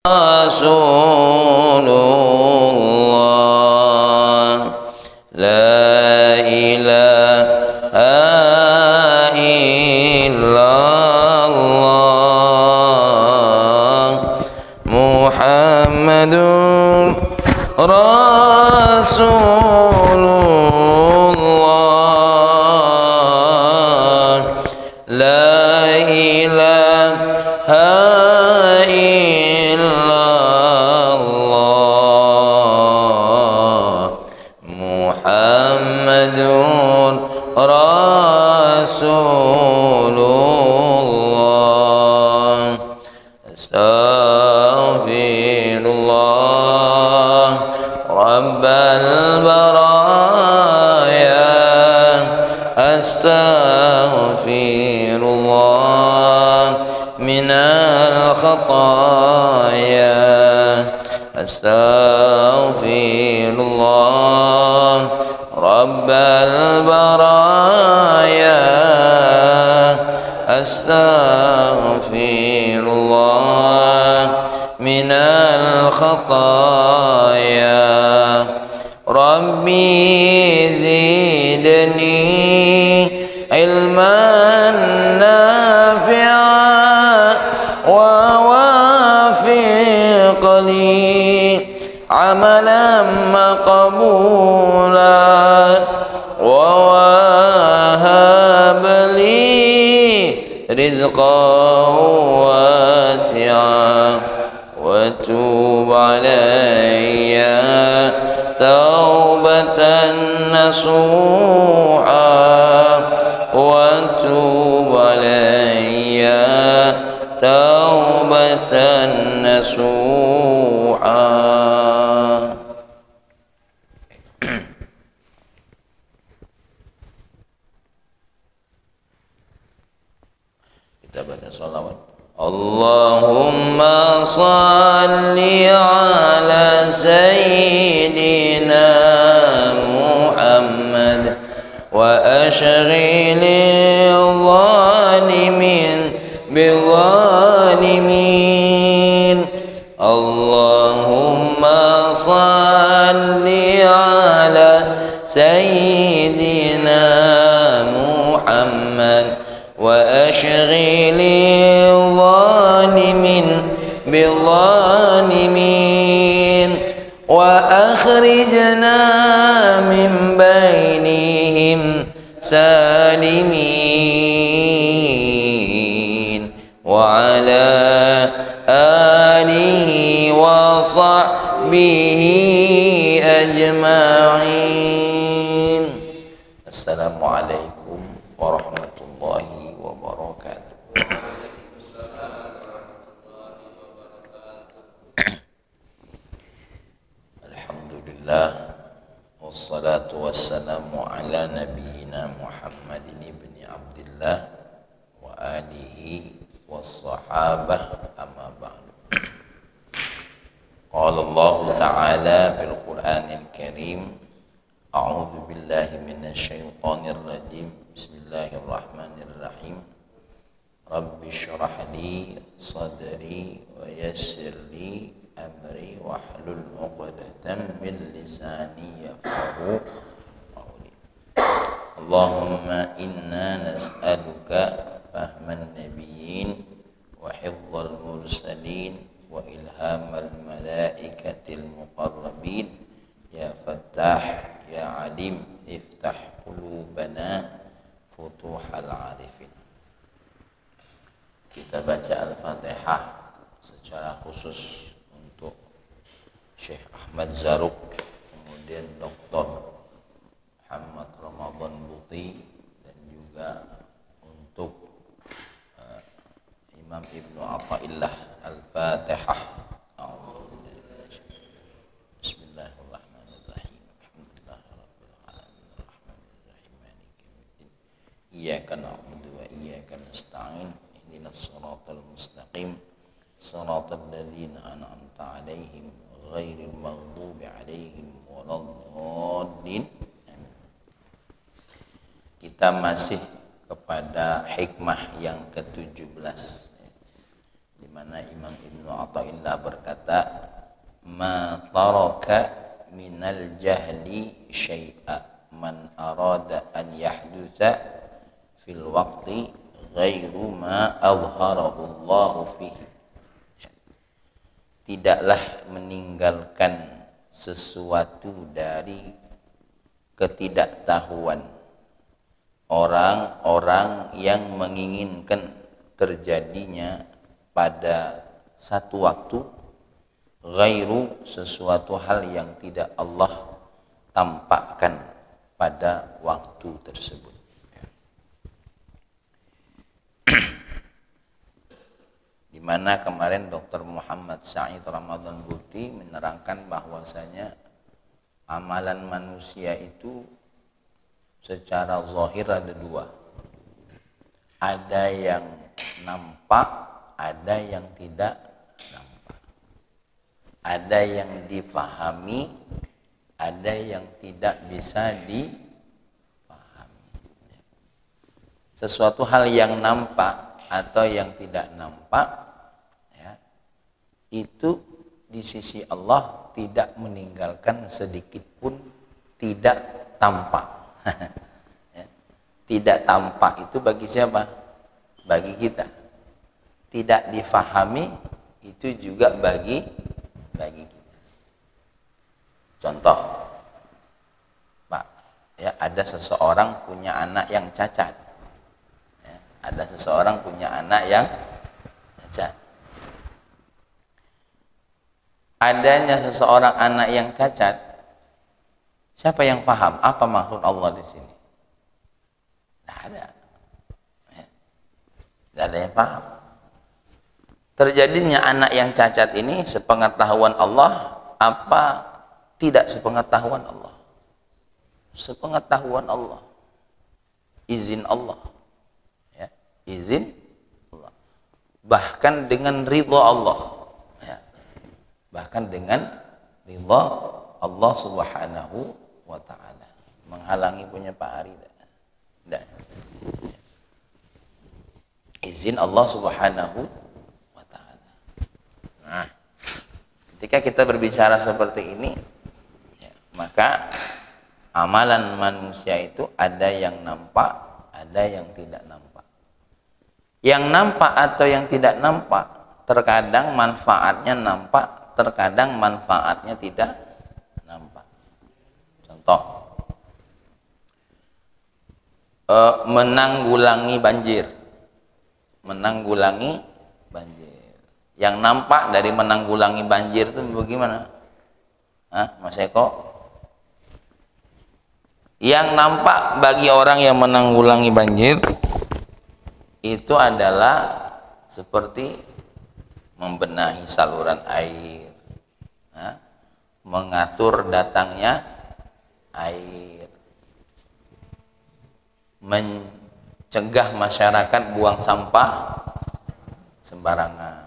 Rasulullah la ilaha illallah Muhammadur Rasulullah la ilaha illallah Muhammadur Rasulullah Astaghfirullah Rabbal baraya Astaghfirullah minal khataya Astaghfirullah Rabbal baraya Astaghfirullah minal khataya Rabbi zidni ilman nafi'a wa wafiqli amalan maqbula wa wahabli rizqan wasi'a wa tub alayya taubatan nasuha wa tub alayya taubatan nasuha. Kita baca shalawat. Allahumma salli ala sayyidina Muhammad wa ashghilil zalimin bizalimin Allahumma salli ala sayyidina Muhammad wa ashghilil zalimin bizalimin wa akhrijna min bainihim salimin wa ala alihi wa sahbihi ajma'in. Assalamualaikum warahmatullahi wabarakatuh. Alhamdulillah wassalatu wassalamu ala nabiyyina Muhammadin ibni Abdillah wa alihi wassahabah amma ba'du. Qala Allah ta'ala fil Qur'anil Karim a'udzu billahi minasy syaithanir rajim bismillahirrahmanirrahim Rabbi shrah li sadri wa yassir li amri wahlul 'uqdatam min lisani yafqahu qawli. Allahumma inna nas'aluka fahman nabiyyin wa hifdzal mursalin wa ilhamal malaikatil muqarrabin ya Fattah ya Alim iftah qulubana futuhal arifin. Kita baca Al-Fatihah secara khusus untuk Syekh Ahmad Zaruk, kemudian Dr. Muhammad Ramadan Buti, dan juga untuk Imam Ibnu Athaillah. Al-Fatihah. Bismillahirrahmanirrahim. Alhamdulillahirabbil alamin arrahmanirrahim maliki yaumiddin. Iyyaka na'budu wa iyyaka nasta'in. Ihdinas siratal mustaqim. Siratal ladzina an'amta 'alaihim ghairil maghdubi 'alaihim waladdallin. Kita masih kepada hikmah yang ke-17, di mana Imam Ibnu Athaillah berkata, ma taraka minal jahli syai'a man arada an yahdutsa fil waqti ghairu ma azharahu Allah fihi. Tidaklah meninggalkan sesuatu dari ketidaktahuan orang-orang yang menginginkan terjadinya pada satu waktu, ghairu sesuatu hal yang tidak Allah tampakkan pada waktu tersebut. Di mana kemarin Dr. Muhammad Said Ramadan Bukti menerangkan bahwasanya amalan manusia itu secara zahir ada dua. Ada yang nampak, ada yang tidak nampak. Ada yang difahami, ada yang tidak bisa difahami. Sesuatu hal yang nampak atau yang tidak nampak, itu di sisi Allah tidak meninggalkan sedikit pun tidak tampak. Tidak tampak itu bagi siapa? Bagi kita. Tidak difahami itu juga bagi kita. Contoh, Pak, ya, ada seseorang punya anak yang cacat. Ya, ada seseorang punya anak yang cacat. Adanya seseorang anak yang cacat, siapa yang paham apa maksud Allah di sini? Tidak ada. Tidak ada yang paham. Terjadinya anak yang cacat ini sepengetahuan Allah apa tidak sepengetahuan Allah? Sepengetahuan Allah. Izin Allah. Ya, izin Allah. Bahkan dengan ridha Allah. Bahkan dengan ridha Allah Subhanahu wa ta'ala. Menghalangi punya Pak Ari tidak. Izin Allah Subhanahu wa ta'ala. Nah, ketika kita berbicara seperti ini, ya, maka amalan manusia itu ada yang nampak, ada yang tidak nampak. Yang nampak atau yang tidak nampak, terkadang manfaatnya nampak, terkadang manfaatnya tidak nampak. Contoh, menanggulangi banjir. Menanggulangi banjir. Yang nampak dari menanggulangi banjir itu bagaimana? Mas Eko? Yang nampak bagi orang yang menanggulangi banjir itu adalah seperti membenahi saluran air, mengatur datangnya air, mencegah masyarakat buang sampah sembarangan.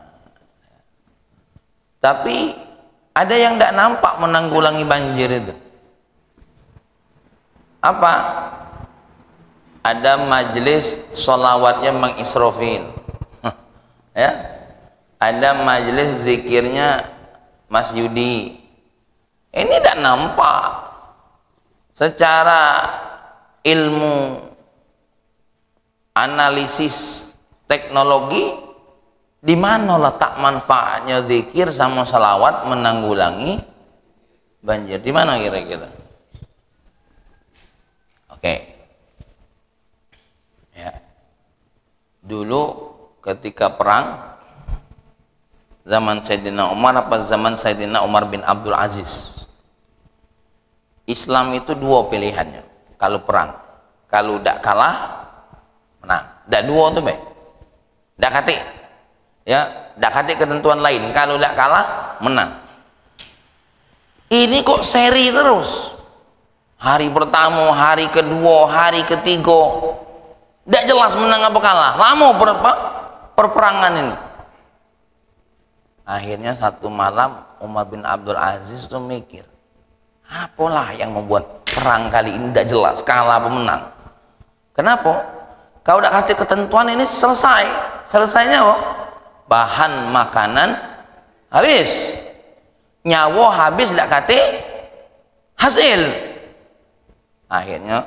Tapi ada yang tidak nampak menanggulangi banjir itu. Apa? Ada majelis sholawatnya Mang Isrofil, ya. Ada majelis zikirnya Mas Yudi. Ini tidak nampak. Secara ilmu analisis teknologi, di mana letak manfaatnya zikir sama salawat menanggulangi banjir? Di mana kira-kira? Oke. Ya. Dulu ketika perang zaman Sayyidina Umar apa zaman Sayyidina Umar bin Abdul Aziz, Islam itu dua pilihannya kalau perang. Kalau tidak kalah, menang. Tidak dua itu baik. Tidak kati, ya, tidak kati ketentuan lain. Kalau tidak kalah, menang. Ini kok seri terus. Hari pertama, hari kedua, hari ketiga, tidak jelas menang apa kalah. Lama perperangan ini. Akhirnya satu malam Umar bin Abdul Aziz itu mikir, apalah yang membuat perang kali ini tidak jelas kalah apa menang? Kenapa? Kalau udah kasih ketentuan ini selesai. Selesainya apa? bahan makanan habis, nyawa habis dak kate hasil. Akhirnya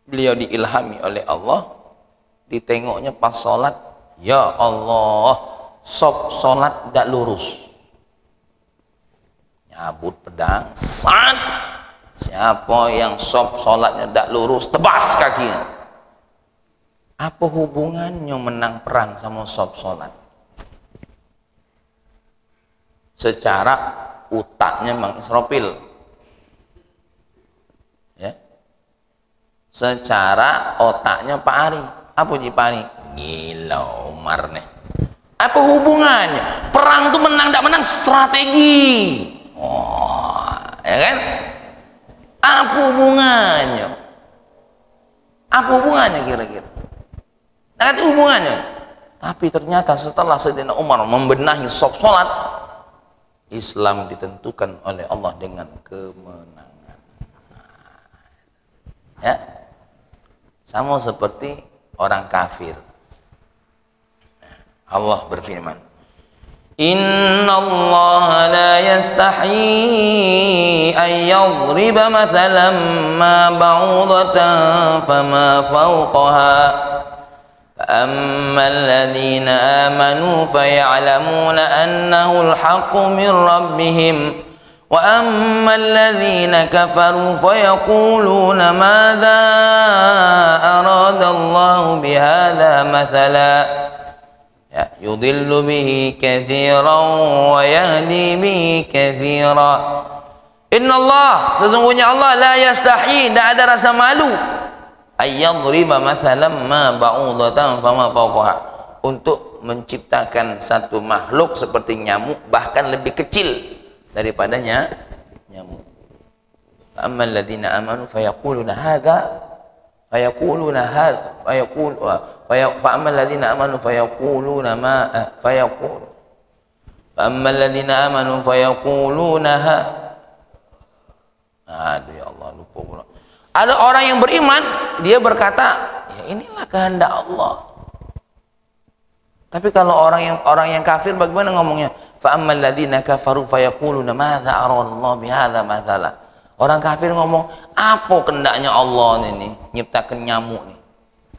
beliau diilhami oleh Allah, ditengoknya pas sholat, ya Allah, sop sholat dak lurus, nyabut pedang, saat siapa yang sop sholatnya dak lurus, tebas kakinya. Apa hubungannya menang perang sama sop sholat? Secara utaknya Mang Israfil, ya, secara otaknya Pak Ari, apa sih Pak Ari? Gila Umar nih. Apa hubungannya? Perang tuh menang tak menang strategi. Oh, ya kan? Apa hubungannya? Apa hubungannya kira-kira? Nah, ada hubungannya. Tapi ternyata setelah Sayyidina Umar membenahi sop sholat, Islam ditentukan oleh Allah dengan kemenangan. Ya, sama seperti orang kafir. Allah berfirman, Inna Allah la yastahi an yadriba mathalan ma ba'udatan fama fawqaha فأما الذين آمنوا فيعلمون أنه الحق من ربهم وأما الذين كفروا فيقولون ماذا أراد الله بهذا مثلا يضل به كثيرا ويهدي به كثيرا إن الله sesungguhnya Allah la yastahi, tidak ada rasa malu, ayyadriba mathalan ma ba'udatan fama fawqaha, untuk menciptakan satu makhluk seperti nyamuk, bahkan lebih kecil daripada nyamuk. Ammal ladzina amanu fayaquluna hadza fayaquluna hadza fayaqul fa ammal ladzina amanu fayaquluna ma fayaqul fa ammal ladzina amanu fayaquluna aduh ya Allah, lupa pula. Ada orang yang beriman, dia berkata, ya inilah kehendak Allah. Tapi kalau orang yang kafir bagaimana ngomongnya? Fa ammal ladzina kafaru fayaquluna madza arallahu bihadza mathala. Orang kafir ngomong, apa kehendaknya Allah ini nyiptakan nyamuk nih.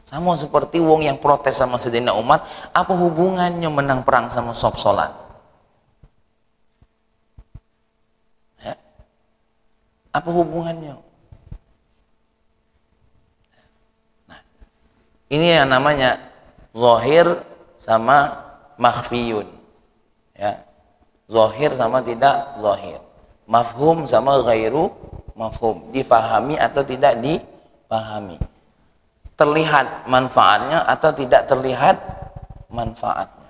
Sama seperti wong yang protes sama Sayyidina Umar, apa hubungannya menang perang sama sop salat? Ya? Apa hubungannya? Ini yang namanya zahir sama makhfiyun, ya, zahir sama tidak zahir, mafhum sama ghairu mafhum, difahami atau tidak dipahami, terlihat manfaatnya atau tidak terlihat manfaatnya.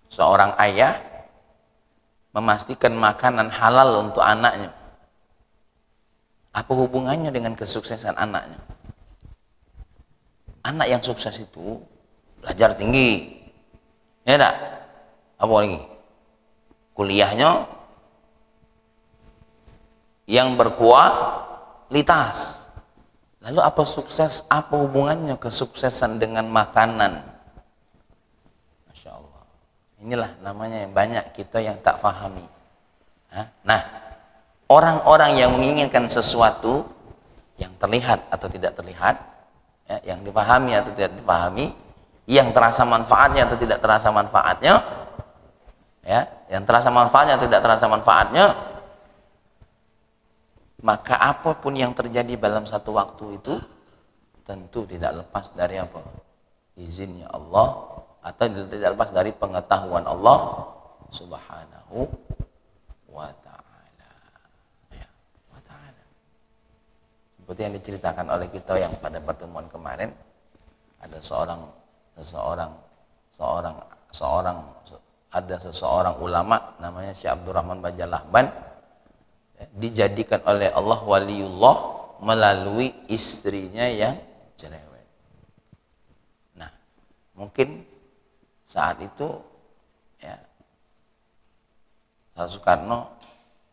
Seorang ayah memastikan makanan halal untuk anaknya, apa hubungannya dengan kesuksesan anaknya? Anak yang sukses itu belajar tinggi, ya enggak? Apa lagi? Kuliahnya yang berkualitas. Lalu apa sukses? Apa hubungannya kesuksesan dengan makanan? Masya Allah. Inilah namanya yang banyak kita yang tak pahami. Nah, orang-orang yang menginginkan sesuatu yang terlihat atau tidak terlihat, ya, yang dipahami atau tidak dipahami, yang terasa manfaatnya atau tidak terasa manfaatnya, ya, yang terasa manfaatnya atau tidak terasa manfaatnya, maka apapun yang terjadi dalam satu waktu itu tentu tidak lepas dari apa? Izinnya Allah, atau tidak lepas dari pengetahuan Allah Subhanahu wa ta'ala, ya, wa ta'ala. Seperti yang diceritakan oleh kita yang pada pertemuan kemarin, ada seseorang ulama namanya Syekh Abdurrahman Bajalahban, ya, dijadikan oleh Allah waliullah melalui istrinya yang cerewet. Nah, mungkin saat itu, ya, Pak Soekarno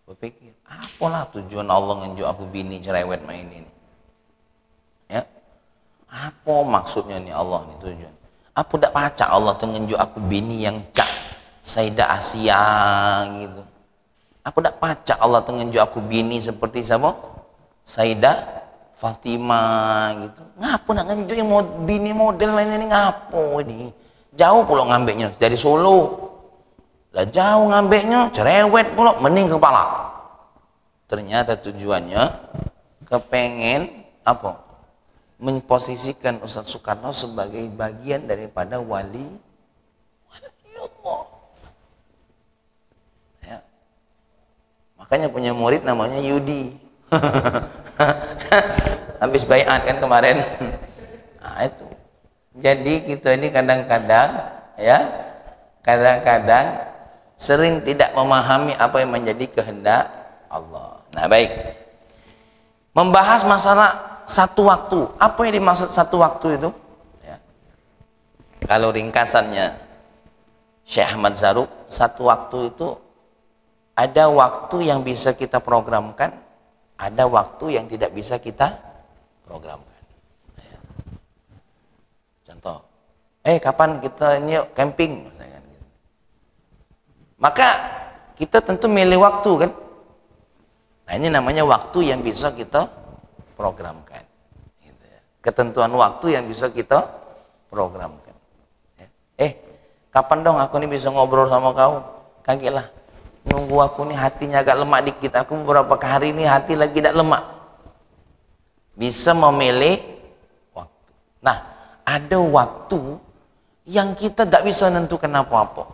berpikir, apalah tujuan Allah ngenjuk aku bini cerewet main ini, ya, apa maksudnya nih Allah nih tujuan? Apa dak pacak Allah tunjuk aku bini yang cak Sayyidah Asia gitu. Apa dak pacak Allah tunjuk aku bini seperti siapa? Sayyidah Fatimah gitu. Ngapa nak ngenjuk yang bini model lainnya ini, ngapo ini? Jauh pula ngambeknya dari Solo. Lah jauh ngambeknya, cerewet pula, mending kepala. Ternyata tujuannya kepengen apa? Memposisikan Ustaz Soekarno sebagai bagian daripada wali Allah. Ya. Makanya punya murid namanya Yudi. Habis baiat kan kemarin. Nah, itu. Jadi kita ini kadang-kadang ya, kadang-kadang sering tidak memahami apa yang menjadi kehendak Allah. Nah, baik. Membahas masalah satu waktu. Apa yang dimaksud satu waktu itu? Ya. Kalau ringkasannya Syekh Ahmad Zarruq, satu waktu itu ada waktu yang bisa kita programkan, ada waktu yang tidak bisa kita programkan. Ya. Contoh, kapan kita ini yuk camping? Maka kita tentu milih waktu kan. Nah, ini namanya waktu yang bisa kita programkan. Gitu ya. Ketentuan waktu yang bisa kita programkan. Ya. Kapan dong aku ini bisa ngobrol sama kau? Kagetlah. Nunggu aku nih hatinya agak lemak dikit. Aku beberapa hari ini hati lagi tidak lemak. Bisa memilih waktu. Nah, ada waktu yang kita tidak bisa menentukan apa-apa.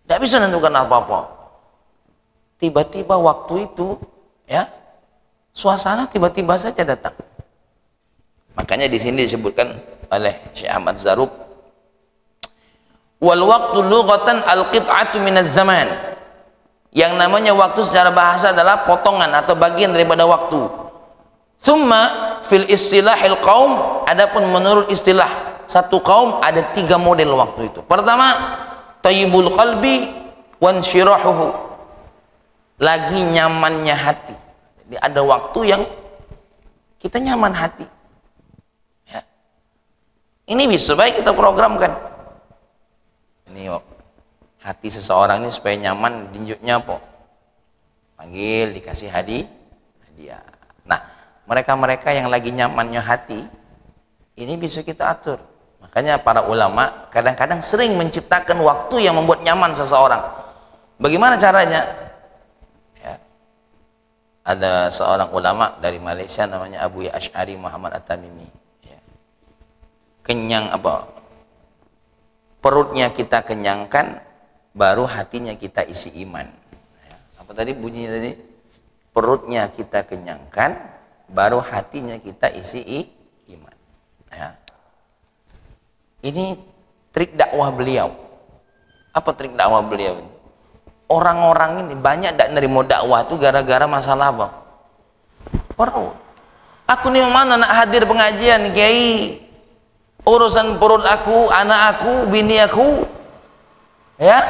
Tidak bisa menentukan apa-apa. Tiba-tiba waktu itu, ya, suasana tiba-tiba saja datang. Makanya di sini disebutkan oleh Syekh Ahmad Zarruq, wal waqtu lughatan al-qit'atu minaz zaman. Yang namanya waktu secara bahasa adalah potongan atau bagian daripada waktu. Tsumma fil istilahil qaum, adapun menurut istilah satu kaum ada 3 model waktu itu. Pertama, tayyibul qalbi wan syirahuhu. Lagi nyamannya hati. Jadi ada waktu yang kita nyaman hati. Ya. Ini bisa baik kita programkan. Ini hati seseorang ini supaya nyaman, dinjuknya apa? Panggil, dikasih hadiah. Nah, mereka-mereka yang lagi nyamannya hati, ini bisa kita atur. Makanya para ulama kadang-kadang sering menciptakan waktu yang membuat nyaman seseorang. Bagaimana caranya? Ada seorang ulama dari Malaysia namanya Abu Asy'ari Muhammad At-Tamimi. Ya. Kenyang apa? Perutnya kita kenyangkan, baru hatinya kita isi iman. Ya. Apa tadi bunyinya tadi? Perutnya kita kenyangkan, baru hatinya kita isi iman. Ya. Ini trik dakwah beliau. Apa trik dakwah beliau ini? Orang-orang ini banyak tidak nerima dakwah itu gara-gara masalah apa? Perut. Aku nih mana nak hadir pengajian, Kiai? Urusan perut aku, anak aku, bini aku, ya?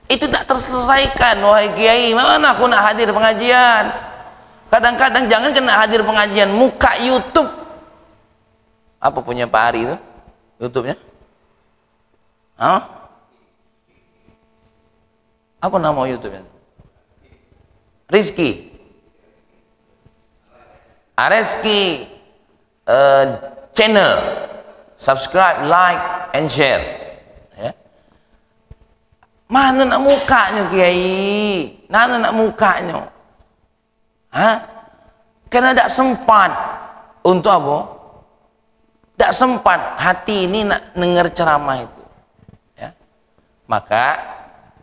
Itu tak terselesaikan, wahai Kiai. Mana aku nak hadir pengajian? Kadang-kadang jangan kena hadir pengajian, muka YouTube. Apa punya Pak Ari itu? YouTube-nya? Hah? Apa nama YouTube-nya? Rizky Areski channel, subscribe, like, and share. Ya. Mana nak mukanya Kiai? Mana nak mukanya? Hah? Karena tak sempat untuk apa? Tak sempat hati ini nak dengar ceramah itu. Ya. Maka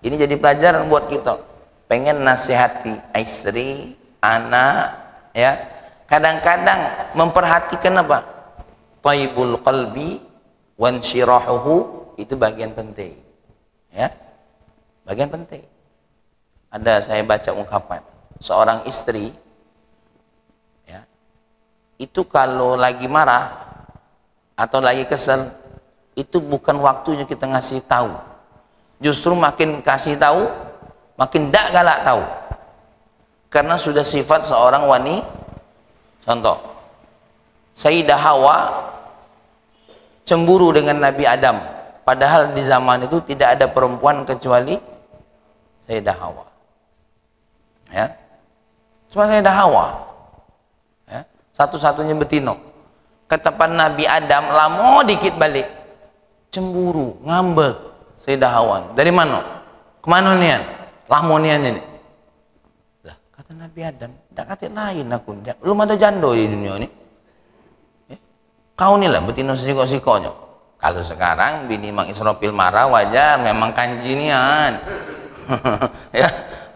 ini jadi pelajaran buat kita. Pengen nasihati istri, anak, ya. Kadang-kadang memperhatikan apa? Thayyibul qalbi wan syirahuhu, itu bagian penting. Ya. Bagian penting. Ada saya baca ungkapan seorang istri, ya. Itu kalau lagi marah atau lagi kesel, itu bukan waktunya kita ngasih tahu. Justru makin kasih tahu, makin dak galak tahu. Karena sudah sifat seorang wanita. Contoh, Sayyidah Hawa cemburu dengan Nabi Adam, padahal di zaman itu tidak ada perempuan kecuali Sayyidah Hawa. Ya, cuma Sayyidah Hawa, ya, satu-satunya betino. Ketepan Nabi Adam lamo dikit balik, cemburu, ngambek Sayyidah Hawa. Dari mana? Kemana nian? Lamo nian ini. Lah, kata Nabi Adam, tak kata lain aku, belum ada jando di dunia ini. Ya? Kau nih lah betino sesiko-sikonya. Kalau sekarang bini Mang Israfil marah wajar, memang kanjinian. Ya,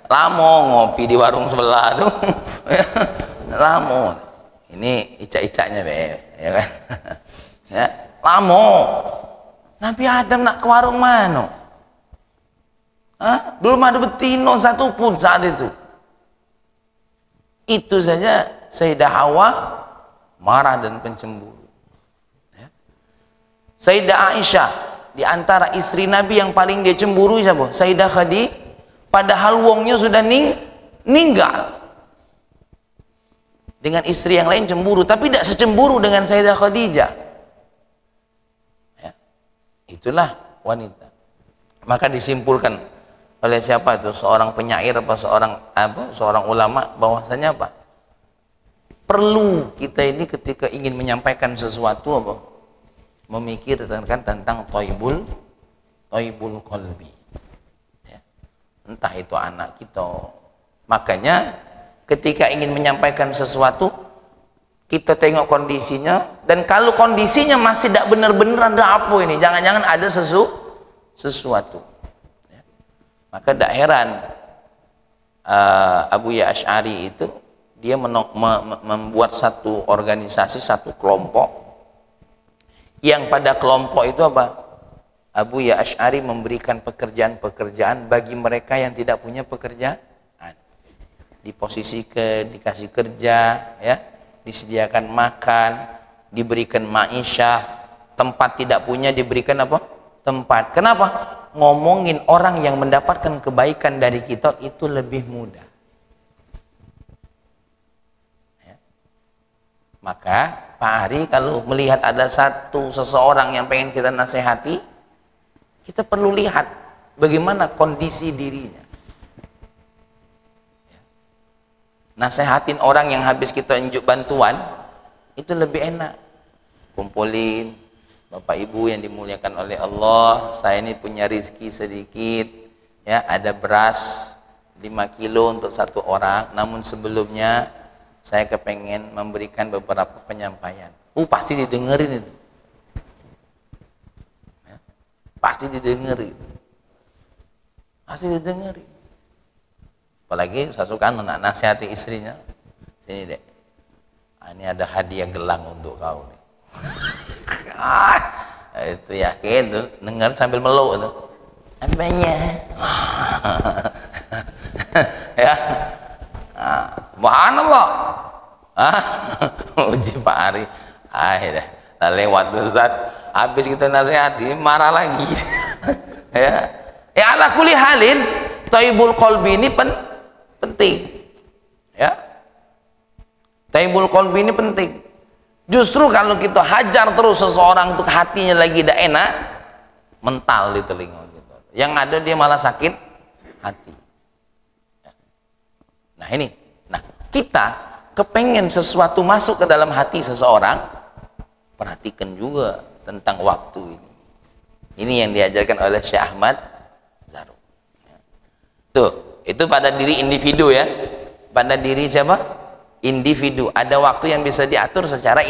lamo ngopi di warung sebelah tuh. Ya, lamo. Ini icak-icaknya be, ya kan? Ya, lamo. Nabi Adam nak ke warung mana? Hah? Belum ada betino satu pun saat itu. Itu saja Sayyidah Hawa marah dan pencemburu. Ya. Sayyidah Aisyah di antara istri Nabi yang paling dia cemburu siapa? Sayyidah Khadijah. Padahal wongnya sudah ninggal. Dengan istri yang lain cemburu, tapi tidak secemburu dengan Sayyidah Khadijah. Ya. Itulah wanita. Maka disimpulkan oleh siapa itu, seorang penyair apa seorang ulama, bahwasanya apa, perlu kita ini ketika ingin menyampaikan sesuatu apa, memikirkan tentang toibul qalbi, ya. Entah itu anak kita. Makanya ketika ingin menyampaikan sesuatu, kita tengok kondisinya, dan kalau kondisinya masih tidak benar-benar, ada apa ini, jangan-jangan ada sesuatu. Maka tak heran Abu Ya Asy'ari itu dia membuat satu organisasi, satu kelompok, yang pada kelompok itu apa, Abu Ya Asy'ari memberikan pekerjaan-pekerjaan bagi mereka yang tidak punya pekerjaan, dikasih kerja, ya, disediakan makan, diberikan ma'isyah, tempat tidak punya diberikan apa, tempat. Kenapa? Ngomongin orang yang mendapatkan kebaikan dari kita itu lebih mudah, ya. Maka Pak Ari kalau melihat ada seseorang yang pengen kita nasihati, kita perlu lihat bagaimana kondisi dirinya, ya. Nasihatin orang yang habis kita unjuk bantuan itu lebih enak. Kumpulin, Bapak Ibu yang dimuliakan oleh Allah, saya ini punya rizki sedikit, ya, ada beras 5 kilo untuk satu orang, namun sebelumnya saya kepengen memberikan beberapa penyampaian. Pasti didengerin itu, ya, pasti didengerin, apalagi sasukan nak nasihati istrinya, ini dek, ini ada hadiah gelang untuk kau nih. Itu yakin tuh, dengar sambil meluk tuh, apanya? Ya, subhanallah. Uji Pak Ari, dah lewat tuh Ustaz, habis kita nasihati marah lagi. Ya, ala kulli halin thaibul qalbi ini penting, ya. Thaibul qalbi ini penting. Justru kalau kita hajar terus seseorang untuk hatinya lagi tidak enak, mental di telinga gitu. Yang ada dia malah sakit hati. Nah ini, kita kepengen sesuatu masuk ke dalam hati seseorang, perhatikan juga tentang waktu ini. Ini yang diajarkan oleh Syekh Ahmad Zaruk. Tuh, itu pada diri individu, ya. Pada diri siapa? Individu. Ada waktu yang bisa diatur secara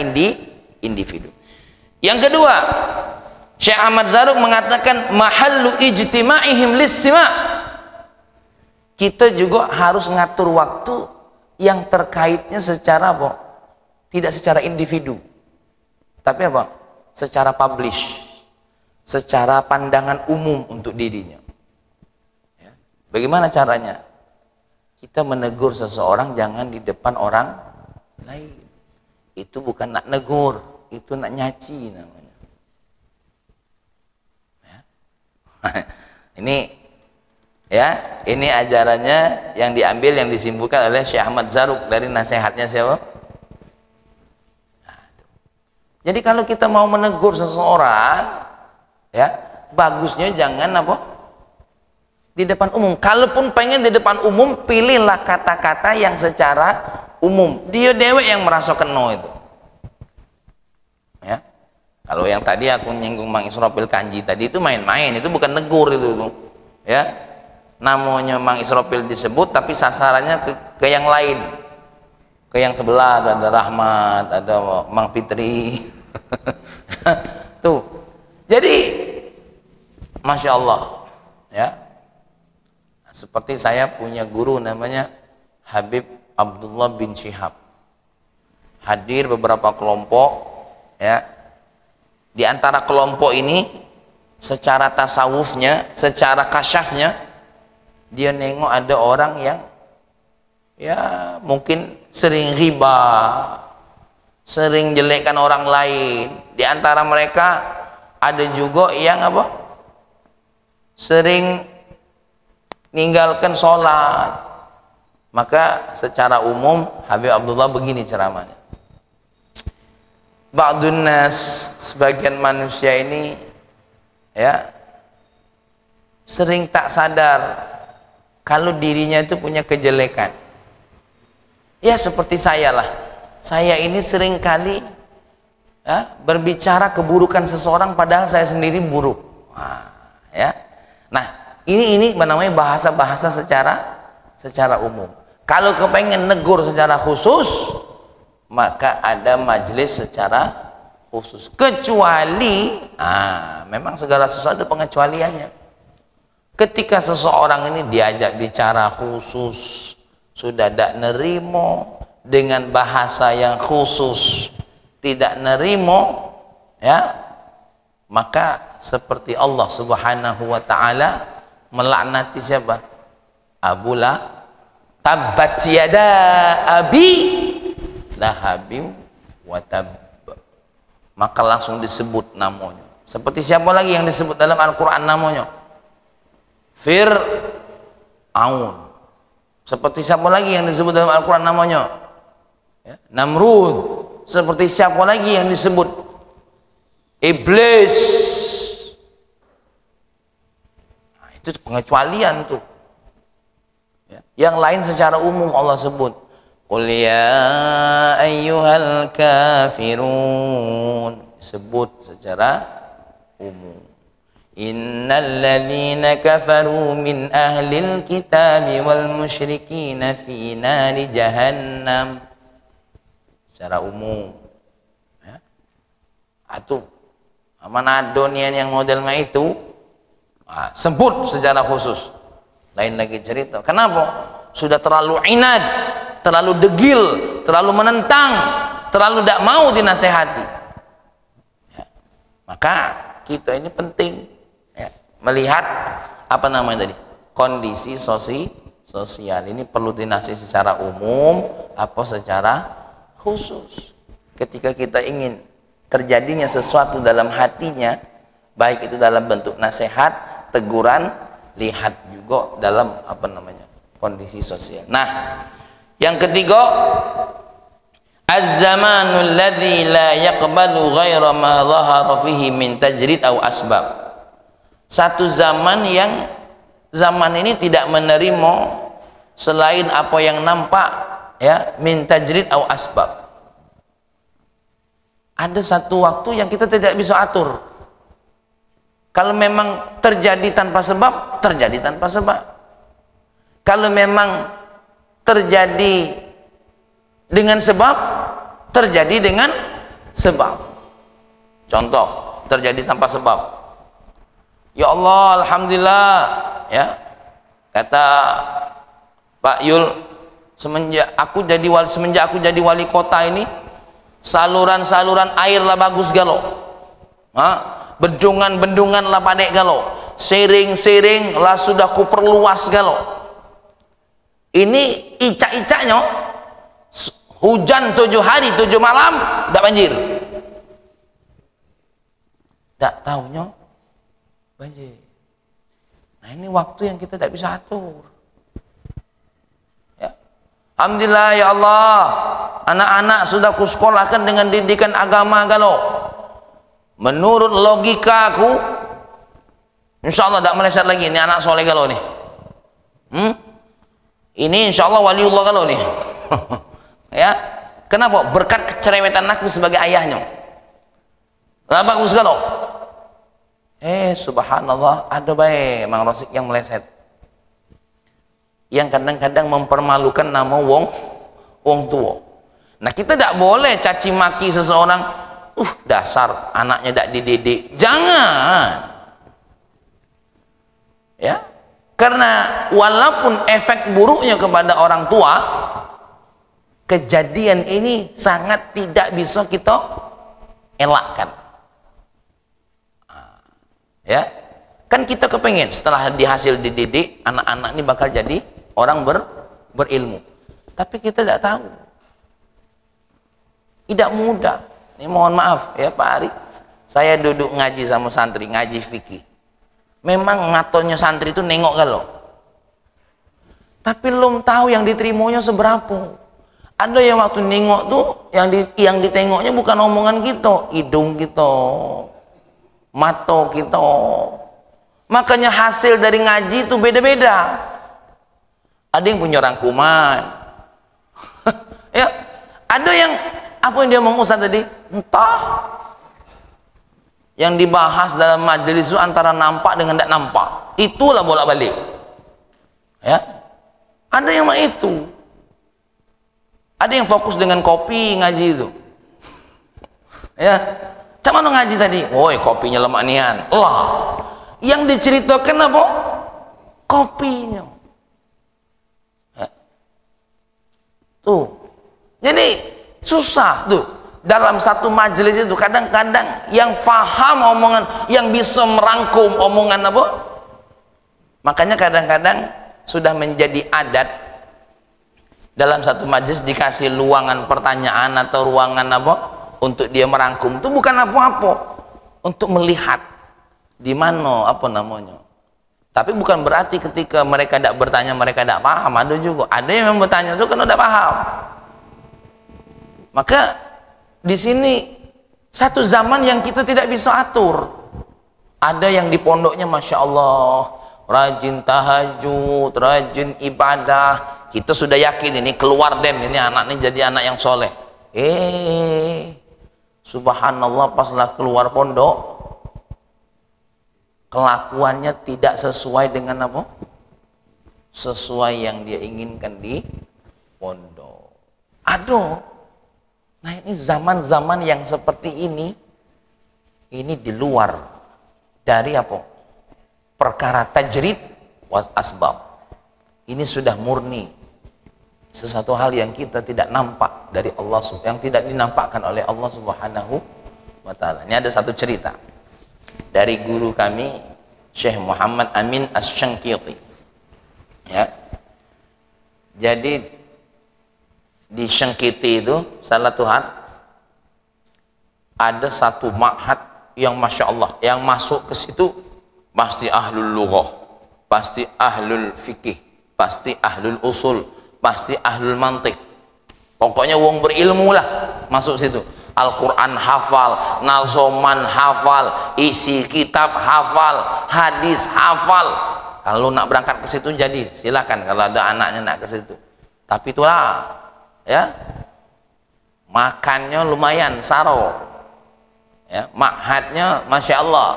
individu. Yang kedua, Syekh Ahmad Zaruk mengatakan mahallu ijtima'ihim lis-sima'. Kita juga harus ngatur waktu yang terkaitnya secara apa? Tidak secara individu, tapi apa? Secara publish, secara pandangan umum untuk dirinya. Ya. Bagaimana caranya? Kita menegur seseorang jangan di depan orang lain. Itu bukan nak negur, itu nak nyaci namanya. Ya. Ini ajarannya yang diambil, yang disimpulkan oleh Syekh Ahmad Zaruk dari nasihatnya siapa? Jadi kalau kita mau menegur seseorang, ya bagusnya jangan apa? Di depan umum. Kalaupun pengen di depan umum, pilihlah kata-kata yang secara umum. Dia dewek yang merasa kena itu. Ya. Kalau yang tadi aku nyinggung Mang Israfil Kanji tadi itu main-main, itu bukan negur itu. Ya. Namanya Mang Israfil disebut tapi sasarannya ke yang lain. Ke yang sebelah ada Rahmat, ada Mang Fitri. Tuh. Jadi Masya Allah, ya. Seperti saya punya guru namanya Habib Abdullah bin Syihab. Hadir beberapa kelompok, ya. Di antara kelompok ini secara tasawufnya, secara kasyafnya, dia nengok ada orang yang ya mungkin sering riba, sering jelekkan orang lain. Di antara mereka ada juga yang apa? Sering ninggalkan sholat. Maka secara umum Habib Abdullah begini ceramahnya. Ba'dun nas, sebagian manusia ini ya sering tak sadar kalau dirinya itu punya kejelekan. Ya seperti saya lah. Saya ini sering kali ya, berbicara keburukan seseorang padahal saya sendiri buruk. Ya. Nah, ini namanya bahasa-bahasa secara umum. Kalau kepengen negur secara khusus, maka ada majelis secara khusus. Kecuali, memang segala sesuatu ada pengecualiannya. Ketika seseorang ini diajak bicara khusus, sudah tidak nerimo dengan bahasa yang khusus, tidak nerimo, ya, maka seperti Allah Subhanahu wa Ta'ala melaknati siapa? Abu Lahab, tabbat yada abi lahabim wa tab. Maka langsung disebut namanya. Seperti siapa lagi yang disebut dalam Al-Quran namanya? Fir'aun. Seperti siapa lagi yang disebut dalam Al-Quran namanya? Ya, Namrud. Seperti siapa lagi yang disebut? Iblis. Nah, itu pengecualian tuh. Ya. Yang lain secara umum Allah sebut. Qul ya ayyuhal kafirun. Sebut secara umum. Innal ladzina kafaru min ahlil kitabi wal musyrikina fi nari jahannam. Secara umum. Ya. Atuh. Manado nian yang modelnya itu sebut secara khusus. Lain lagi cerita. Kenapa? Sudah terlalu inad, terlalu degil, terlalu menentang, terlalu tidak mau dinasehati. Ya. Maka kita ini penting ya, melihat apa namanya tadi, kondisi sosial ini perlu dinasihati secara umum apa secara khusus. Ketika kita ingin terjadinya sesuatu dalam hatinya, baik itu dalam bentuk nasihat, teguran, lihat juga dalam apa namanya, kondisi sosial. Nah, yang ketiga, az-zamanul ladzi la yaqbalu ghaira ma dhahara fihi min tajrid aw asbab. Satu zaman yang zaman ini tidak menerima selain apa yang nampak ya, min tajrid aw asbab. Ada satu waktu yang kita tidak bisa atur. Kalau memang terjadi tanpa sebab, terjadi tanpa sebab. Kalau memang terjadi dengan sebab, terjadi dengan sebab. Contoh, terjadi tanpa sebab. Ya Allah, alhamdulillah, ya. Kata Pak Yul, semenjak aku jadi wali kota ini, saluran-saluran air lah bagus galo. Bendungan-bendungan lah padek galo. Sering-sering lah sudah ku perluas galo. Ini icak-icaknya hujan 7 hari 7 malam tidak banjir. Tidak tahunya banjir. Nah, ini waktu yang kita tidak bisa atur. Ya. Alhamdulillah ya Allah, anak-anak sudah ku sekolahkan dengan didikan agama galo. menurut logikaku insya Allah tidak meleset lagi, ini anak soleh galau nih. Ini insya Allah waliullah galau nih. Ya, kenapa? Berkat kecerewetan aku sebagai ayahnya. Lah bagus galau. Subhanallah, ada baik Mang Rosik yang meleset, yang kadang-kadang mempermalukan nama wong tua. Nah, kita tidak boleh caci maki seseorang, dasar anaknya tidak dididik. Jangan. Ya, karena walaupun efek buruknya kepada orang tua, kejadian ini sangat tidak bisa kita elakkan. Ya, kan kita kepengen setelah dihasil dididik anak-anak ini bakal jadi orang berilmu, tapi kita tidak tahu, tidak mudah. Ini mohon maaf ya Pak Ari, saya duduk ngaji sama santri, ngaji fikih, memang ngatonnya santri itu nengok kalau, tapi belum tahu yang diterimanya seberapa. Ada yang waktu nengok tuh yang ditengoknya bukan omongan kita, hidung kita, mata kita. Makanya hasil dari ngaji itu beda-beda. Ada yang punya rangkuman. Ya, ada yang apa yang dia mau Ustaz tadi? Entah. Yang dibahas dalam majelis itu antara nampak dengan tidak nampak. Itulah bolak-balik. Ya. Ada yang mah itu. Ada yang fokus dengan kopi ngaji itu. Ya. Cak mana ngaji tadi? Woi, kopinya lemak nian. Lah, yang diceritakan apa? Kopinya. Ya. Tuh. Jadi susah tuh. Dalam satu majelis itu kadang-kadang yang faham omongan, yang bisa merangkum omongan apa? Makanya kadang-kadang sudah menjadi adat dalam satu majelis dikasih luangan pertanyaan atau ruangan apa untuk dia merangkum, itu bukan apa-apa, untuk melihat di mana apa namanya. Tapi bukan berarti ketika mereka tidak bertanya mereka tidak paham. Ada juga, ada yang bertanya itu kan udah paham. Maka di sini satu zaman yang kita tidak bisa atur. Ada yang di pondoknya masya Allah rajin tahajud, rajin ibadah, kita sudah yakin ini keluar ini anak ini jadi anak yang soleh. Subhanallah, paslah keluar pondok kelakuannya tidak sesuai dengan apa? Sesuai yang dia inginkan di pondok. Aduh. Nah, ini zaman-zaman yang seperti ini di luar dari apa? Perkara tajrid was asbab. Ini sudah murni sesuatu hal yang kita tidak nampak dari Allah, yang tidak dinampakkan oleh Allah Subhanahu wa taala. Ini ada satu cerita dari guru kami Syekh Muhammad Amin Asy-Syanqiti. Ya. Jadi di Syangkiti itu salah Tuhan ada satu ma'had yang masya Allah, yang masuk ke situ pasti ahlul lughah, pasti ahlul fikih, pasti ahlul usul, pasti ahlul mantik. Pokoknya wong berilmu lah masuk situ. Al-Quran hafal, nazoman hafal, isi kitab hafal, hadis hafal. Kalau nak berangkat ke situ jadi silakan kalau ada anaknya nak ke situ. Tapi itulah ya, makannya lumayan saro, ya, ma'hadnya masya Allah,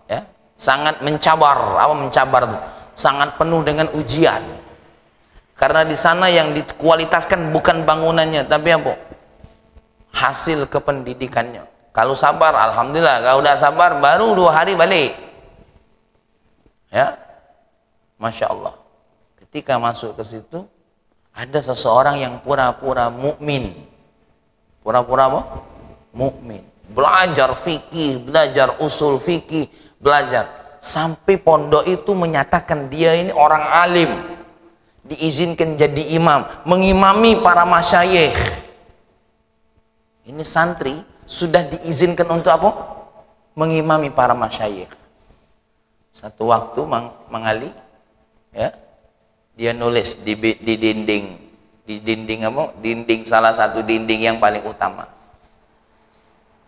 ya, sangat mencabar. Apa mencabar itu? Sangat penuh dengan ujian, karena di sana yang dikualitaskan bukan bangunannya tapi apa? Hasil kependidikannya. Kalau sabar alhamdulillah, kalau udah sabar baru 2 hari balik, ya, masya Allah. Ketika masuk ke situ ada seseorang yang pura-pura mukmin. Pura-pura apa? Mukmin. Belajar fikih, belajar usul fikih, belajar. Sampai pondok itu menyatakan dia ini orang alim. Diizinkan jadi imam, mengimami para masyayikh. Ini santri sudah diizinkan untuk apa? Mengimami para masyayikh. Satu waktu Mang Ali, ya, dia nulis di dinding apa? Dinding, salah satu dinding yang paling utama.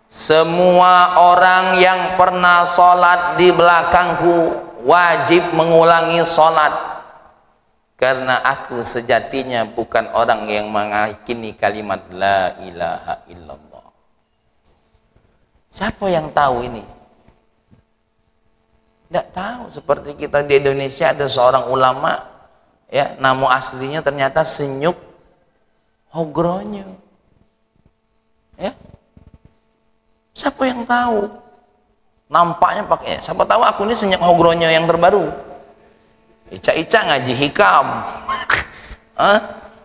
semua orang yang pernah sholat di belakangku wajib mengulangi sholat, karena aku sejatinya bukan orang yang meyakini kalimat la ilaha illallah. Siapa yang tahu ini? Tidak tahu. Seperti kita di Indonesia ada seorang ulama, ya, nama aslinya ternyata Senyuk Hogronyo, ya. Siapa yang tahu? Nampaknya pakai, siapa tahu aku ini Senyuk Hogronyo yang terbaru. Ica-ica ngaji hikam.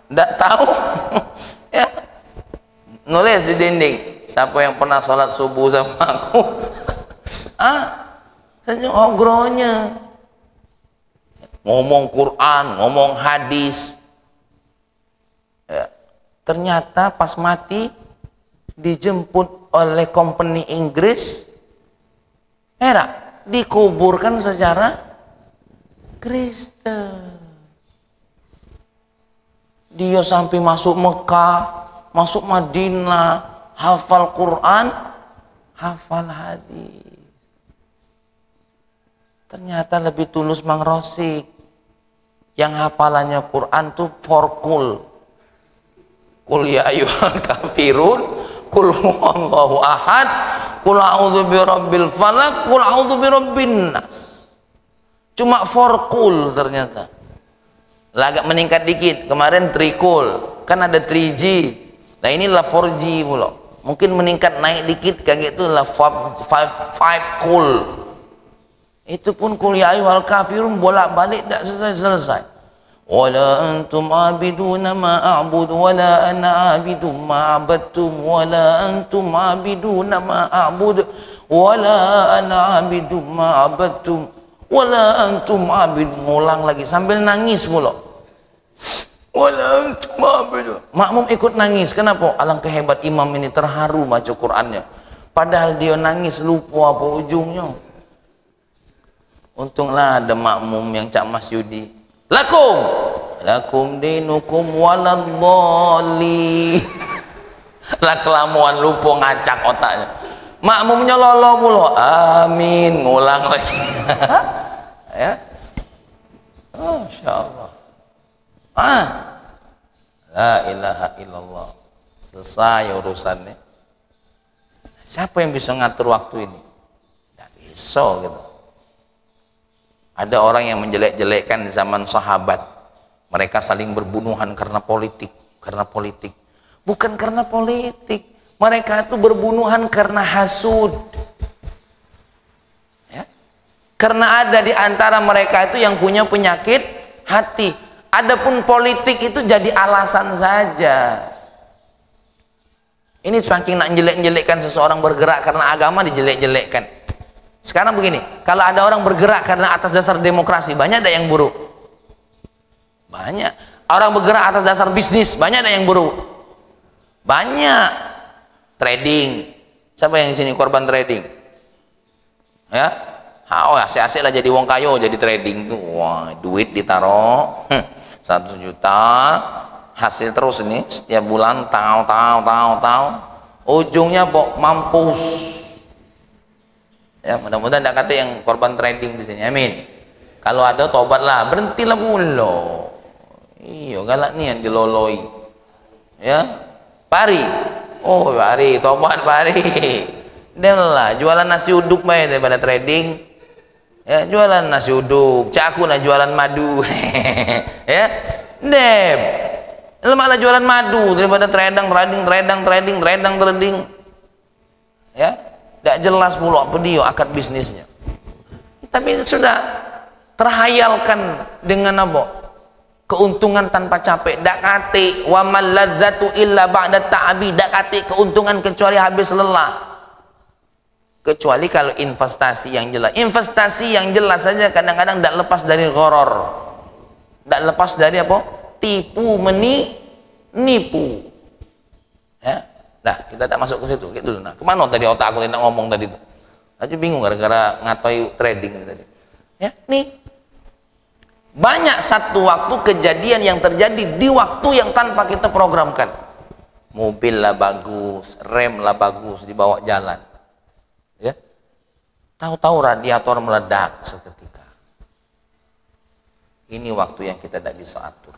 Tidak tahu. Ya, nulis di dinding, siapa yang pernah sholat subuh sama aku? Senyuk Hogronyo. Ngomong Quran, ngomong hadis, ya. Ternyata pas mati dijemput oleh company Inggris, dikuburkan secara Kristen. Dia sampai masuk Mekah, masuk Madinah, hafal Quran, hafal hadis. Ternyata lebih tulus Mang Rosik yang hafalannya Quran tuh forkul, kul ya ayyuhal kafirun, kul huwallahu ahad, kul a'udzu birabbil falaq, kul a'udzu birabbin nas. Cuma forkul ternyata. Lah agak meningkat dikit. Kemarin trikul, kan ada 3G. Nah inilah 4G pula. Mungkin meningkat naik dikit kayak gitu lah 5 kul. Itu pun kul ya ayyuhal kafirun bolak-balik tak selesai. Wala antum abiduna ma a'budu wala ana abidum ma abadtum wala antum abiduna ma a'budu wala ana abidum ma abadtum wala antum abidun. Ngulang lagi sambil nangis mula. Wala antum abidun. Makmum ikut nangis. Kenapa? Alangkah hebat imam ini, terharu baca Qur'annya. Padahal dia nangis lupa apa ujungnya. Untunglah ada makmum yang Cak Mas Yudi. Lakum dinukum waladhdallin. Lah kelamuan lupa ngacak otaknya. Makmumnya lolo pula. Amin, ngulang lagi. Ya. Oh, insyaallah. La ilaha illallah. Selesai urusannya. Siapa yang bisa ngatur waktu ini? Tidak bisa gitu. Ada orang yang menjelek-jelekkan di zaman sahabat. Mereka saling berbunuhan karena politik. Bukan karena politik. Mereka itu berbunuhan karena hasud. Ya? Karena ada di antara mereka itu yang punya penyakit hati. Adapun politik itu jadi alasan saja. Ini semakin nak jelek-jelekkan seseorang bergerak karena agama, dijelek-jelekkan. Sekarang begini, kalau ada orang bergerak karena atas dasar demokrasi, banyak ada yang buruk. Banyak. Orang bergerak atas dasar bisnis, banyak ada yang buruk. Banyak. Trading. Siapa yang di sini korban trading? Ya? Oh, asik-asik lah jadi wong kayo, jadi trading tuh. Wah, duit ditaruh 1 juta, hasil terus ini setiap bulan tahu. Ujungnya mampus. Ya, mudah-mudahan tidak kata yang korban trading di sini. Amin. Kalau ada tobatlah, berhentilah mulu. Iya, galak nih yang diloloi. Ya, pari. Oh, pari, tobat pari. Dahlah, jualan nasi uduk baik daripada trading. Ya, jualan nasi uduk. Cak aku lah jualan madu. Ya, dem. Malah jualan madu daripada trading. Ya. Tidak jelas pula apa dia akad bisnisnya. Tapi sudah terhayalkan dengan apa? Keuntungan tanpa capek. Tidak kate wa mal ladzatu illa ba'da ta'abi. Tidak kate keuntungan kecuali habis lelah. Kecuali kalau investasi yang jelas. Investasi yang jelas saja kadang-kadang tidak lepas dari gharar. Tidak lepas dari apa? Tipu menipu. Ya. Nah, kita tak masuk ke situ gitu. Nah, kemana tadi otak aku tidak ngomong tadi itu? Aja bingung gara-gara ngatai trading tadi. Ya, nih. Banyak satu waktu kejadian yang terjadi di waktu yang tanpa kita programkan. mobil lah bagus, rem lah bagus, dibawa jalan, ya, tahu-tahu radiator meledak seketika. Ini waktu yang kita tidak bisa atur,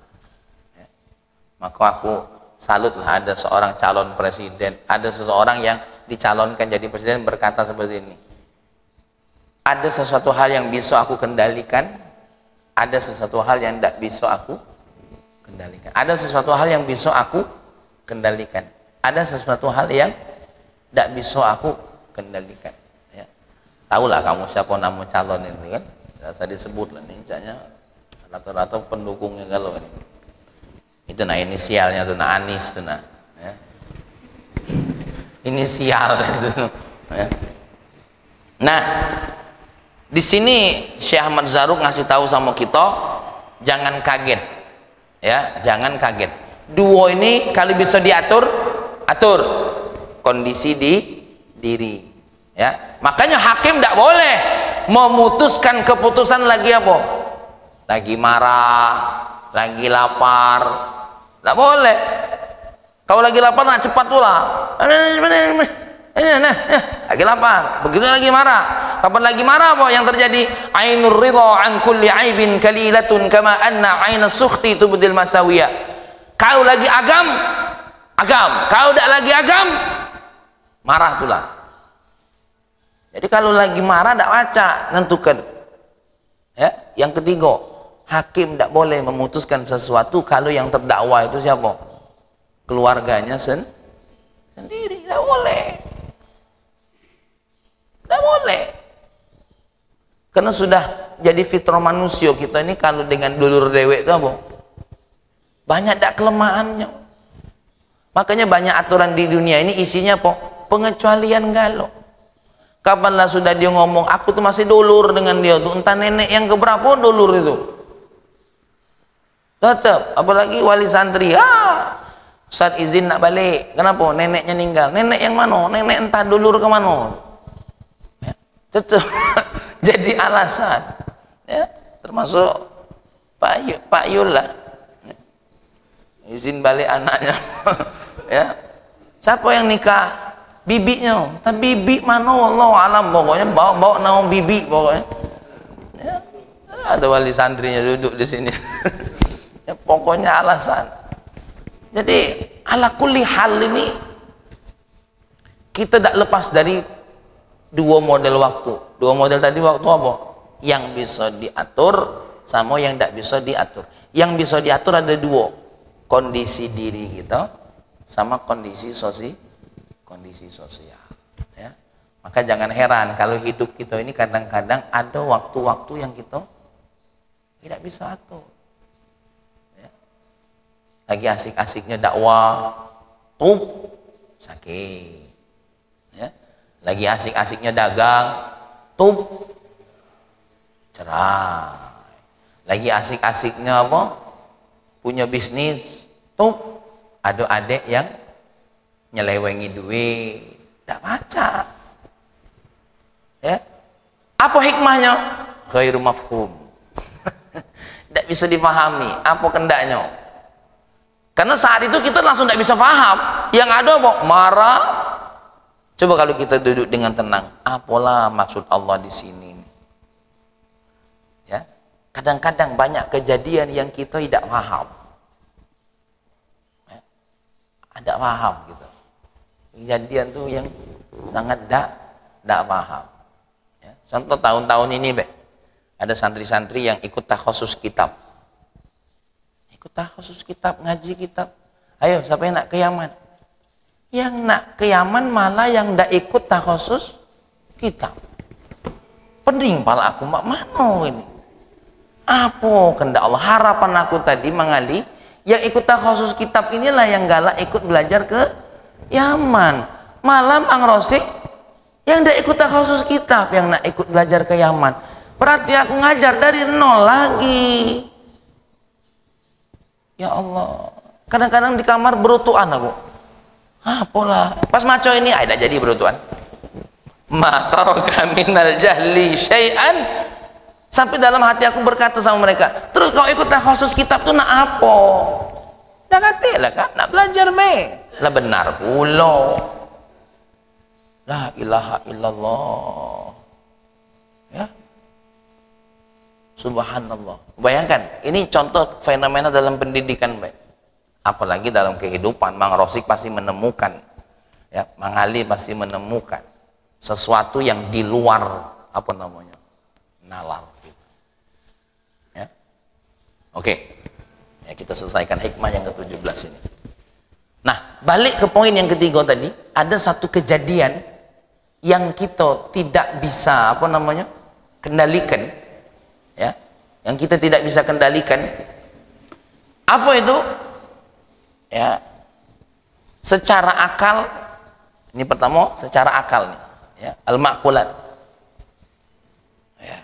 ya. Maka aku salutlah ada seorang calon presiden, ada seseorang yang dicalonkan jadi presiden berkata seperti ini, ada sesuatu hal yang bisa aku kendalikan, ada sesuatu hal yang tidak bisa aku kendalikan. Ada sesuatu hal yang bisa aku kendalikan. Ada sesuatu hal yang tidak bisa aku kendalikan. Ya. Tahulah kamu siapa nama calon ini kan? Saya disebut lah nih, misalnya rata-rata pendukungnya kalau ini. Itu nah inisialnya tuh, nah Anis tuh nah. Ya. Inisial itu. Ya. Nah, di sini Syekh Ahmad Zarruq ngasih tahu sama kita, jangan kaget. Ya, jangan kaget. Duo ini kalau bisa diatur, atur kondisi di diri. Ya, makanya hakim tidak boleh memutuskan keputusan lagi apa? Lagi marah, lagi lapar, tidak boleh. Kalau lagi lapar nak cepat pula. Lagi lapar, begitu lagi marah. Kapan lagi marah apa yang terjadi? Ainur ridha an kulli aibin kalilatun kama anna ainas sukhti tubdil masawiyah. Kau lagi agam, kau tidak lagi agam, marah itulah. Jadi kalau lagi marah tidak baca, nentukan. Ya, yang ketiga, hakim tidak boleh memutuskan sesuatu kalau yang terdakwa itu siapa? Keluarganya sendiri, tidak boleh. Tidak boleh. Karena sudah jadi fitrah manusia kita ini, kalau dengan dulur dewek itu apa? Banyak tak kelemahannya. Makanya banyak aturan di dunia ini isinya apa? Pengecualian galau. Kapanlah sudah dia ngomong, aku tuh masih dulur dengan dia tuh, entah nenek yang keberapa dulur itu. Tetap, apalagi wali santri, Ustaz izin nak balik. Kenapa? Neneknya meninggal. Nenek yang mana? Nenek entah dulur ke mana. Ya, tetap jadi alasan. Ya, termasuk Pak Yul lah. Ya, izin balik anaknya. Ya. Siapa yang nikah? Bibinya. Tapi bibi mana? Allah alam, pokoknya bawa nama bibi pokoknya. Ya, ada wali santrinya duduk di sini. Ya, pokoknya alasan. Jadi ala kulli hal ini kita tidak lepas dari dua model waktu. Dua model tadi waktu apa? Yang bisa diatur sama yang tidak bisa diatur. Yang bisa diatur ada dua, kondisi diri kita sama kondisi sosial. Ya. Maka jangan heran kalau hidup kita ini kadang-kadang ada waktu-waktu yang kita tidak bisa atur. Lagi asik-asiknya dakwah, sakit. Ya. Lagi asik-asiknya dagang, cerai. Lagi asik-asiknya apa? Punya bisnis, ada adik yang nyelewengi duit, tidak baca. Ya. Apa hikmahnya? Ghairu mafhum. Tidak bisa dipahami. Apa kendaknya? Karena saat itu kita langsung tidak bisa paham. Yang ada apa? Marah. Coba kalau kita duduk dengan tenang, apalah maksud Allah di sini? Ya, kadang-kadang banyak kejadian yang kita tidak paham. Ya, tidak paham gitu. Kejadian tuh yang sangat tidak paham. Ya, contoh tahun-tahun ini, ada santri-santri yang ikut takhusus kitab. Khusus kitab, ngaji kitab. Ayo, siapa yang nak ke Yaman? Yang nak ke Yaman malah yang ndak ikut takhusus kitab. Pening pala aku, mak mano ini? Apa kehendak Allah? Harapan aku tadi mengali yang ikut takhusus kitab inilah yang galak ikut belajar ke Yaman. Malam Ang Rosik yang ndak ikut takhusus kitab yang nak ikut belajar ke Yaman. Berarti aku ngajar dari nol lagi. Ya Allah, kadang-kadang di kamar berutuan aku. Apalah, pas maco ini ada jadi berutuan. Mataraka minal jahli syai'an, sampai dalam hati aku berkata sama mereka, terus kau ikut takhusus kitab tuh nak apa? Dah kata lah kan, nak belajar lah benar pula. La ilaha illallah. Ya. Subhanallah. Bayangkan, ini contoh fenomena dalam pendidikan, baik. Apalagi dalam kehidupan. Mang Rosik pasti menemukan, ya, Mang Ali pasti menemukan sesuatu yang di luar apa namanya nalar. Ya. Oke, ya, kita selesaikan hikmah yang ke-17 ini. Nah, balik ke poin yang ketiga tadi, ada satu kejadian yang kita tidak bisa apa namanya kendalikan, ya, yang kita tidak bisa kendalikan. Apa itu? Ya, secara akal, ini pertama secara akal nih, ya, al-ma'qulat. Ya.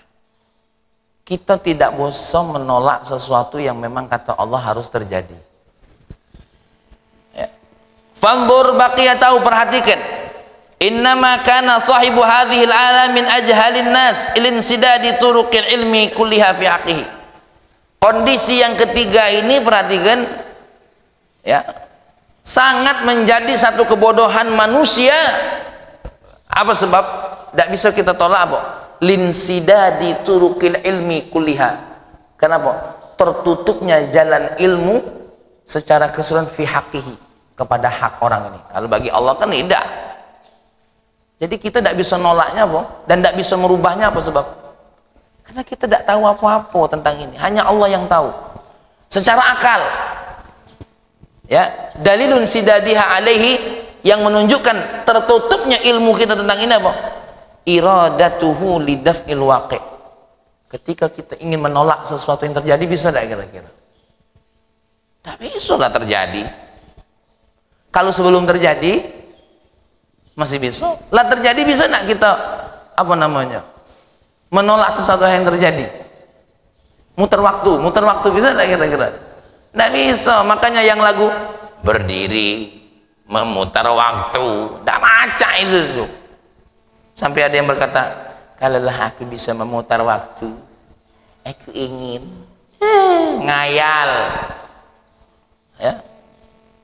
Kita tidak bisa menolak sesuatu yang memang kata Allah harus terjadi. Ya. Fanzur baqiyatahu, perhatikan. Innama kana sahibu hadhil alam min ajhalin nas ilinsidadi turuqil ilmi kulliha fi haqqihi. Kondisi yang ketiga ini, perhatikan, ya, sangat menjadi satu kebodohan manusia. Apa sebab? Tidak bisa kita tolak apa? Linsidadi turuqil ilmi kulliha. Kenapa? Tertutupnya jalan ilmu secara keseluruhan fi haqqihi, kepada hak orang ini. Kalau bagi Allah kan tidak. Jadi kita tidak bisa nolaknya, apa? Dan tidak bisa merubahnya. Apa sebab? Karena kita tidak tahu apa-apa tentang ini. Hanya Allah yang tahu. Secara akal, ya, dalilun sidadiha alaihi, yang menunjukkan tertutupnya ilmu kita tentang ini apa? Iradatuhu lidaf'il waqi'. Ketika kita ingin menolak sesuatu yang terjadi, bisa tidak kira-kira? Tidak bisa lah terjadi. Kalau sebelum terjadi masih bisa. Lah terjadi, bisa nak kita apa namanya menolak sesuatu yang terjadi? Muter waktu bisa tak kira-kira? Tidak bisa. Makanya yang lagu berdiri memutar waktu, tidak maca itu. Sampai ada yang berkata, kalaulah aku bisa memutar waktu, aku ingin ngayal. Ya.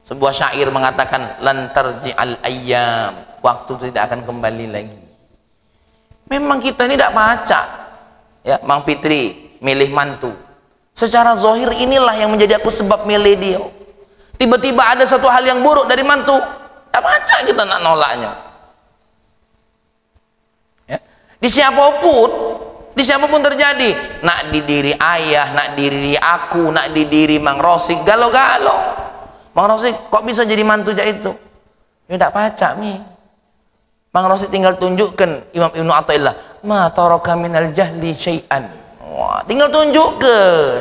Sebuah syair mengatakan, lan tarji'al ayyam, waktu tidak akan kembali lagi. Memang kita ini tidak baca, ya. Mang Fitri milih mantu, secara zahir inilah yang menjadi aku sebab milih dia. Tiba-tiba ada satu hal yang buruk dari mantu, tidak baca kita nak nolaknya, ya. Di siapapun terjadi, nak di diri ayah, nak di diri aku, nak di diri Mang Rosik, galau-galau. Mang Rosik kok bisa jadi mantu jak itu? Ya tidak baca mi. Mang Rosik tinggal tunjukkan Imam Ibnu Athaillah, ma taraka minal jahli syai'an. Wah, tinggal tunjukkan.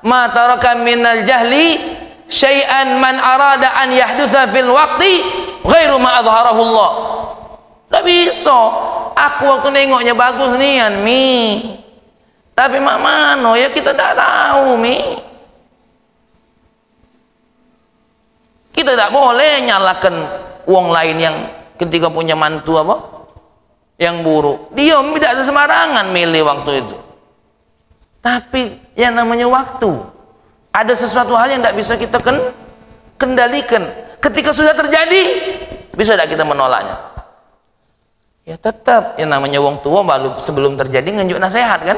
Ma taraka minal jahli syai'an man arada an yahdutha fil waqti ghairu ma adharahu Allah. Tak bisa. Aku waktu nengoknya bagus nian mi. Tapi mak mano ya kita tak tahu mi. Kita tidak boleh nyalakan wong lain yang ketika punya mantu apa yang buruk. Dia tidak ada sembarangan milih waktu itu. Tapi yang namanya waktu, ada sesuatu hal yang tidak bisa kita kendalikan. Ketika sudah terjadi, bisa tidak kita menolaknya? Ya tetap yang namanya wong tua baru sebelum terjadi nganjuk nasihat kan.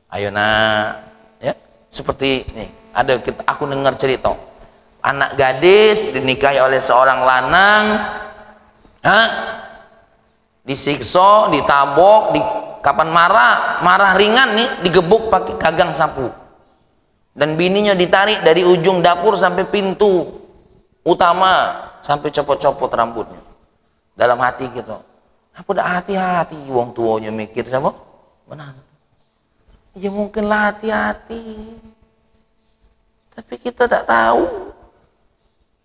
Ayo nak, ya, seperti ini. Ada aku dengar cerita. Anak gadis dinikahi oleh seorang lanang, disiksa, ditabok, kapan marah ringan nih, digebuk pakai gagang sapu, dan bininya ditarik dari ujung dapur sampai pintu utama, sampai copot-copot rambutnya. Dalam hati gitu, apa dah hati-hati, wong tuanya mikir siapa? Benar. Ya mungkinlah hati-hati, tapi kita tak tahu.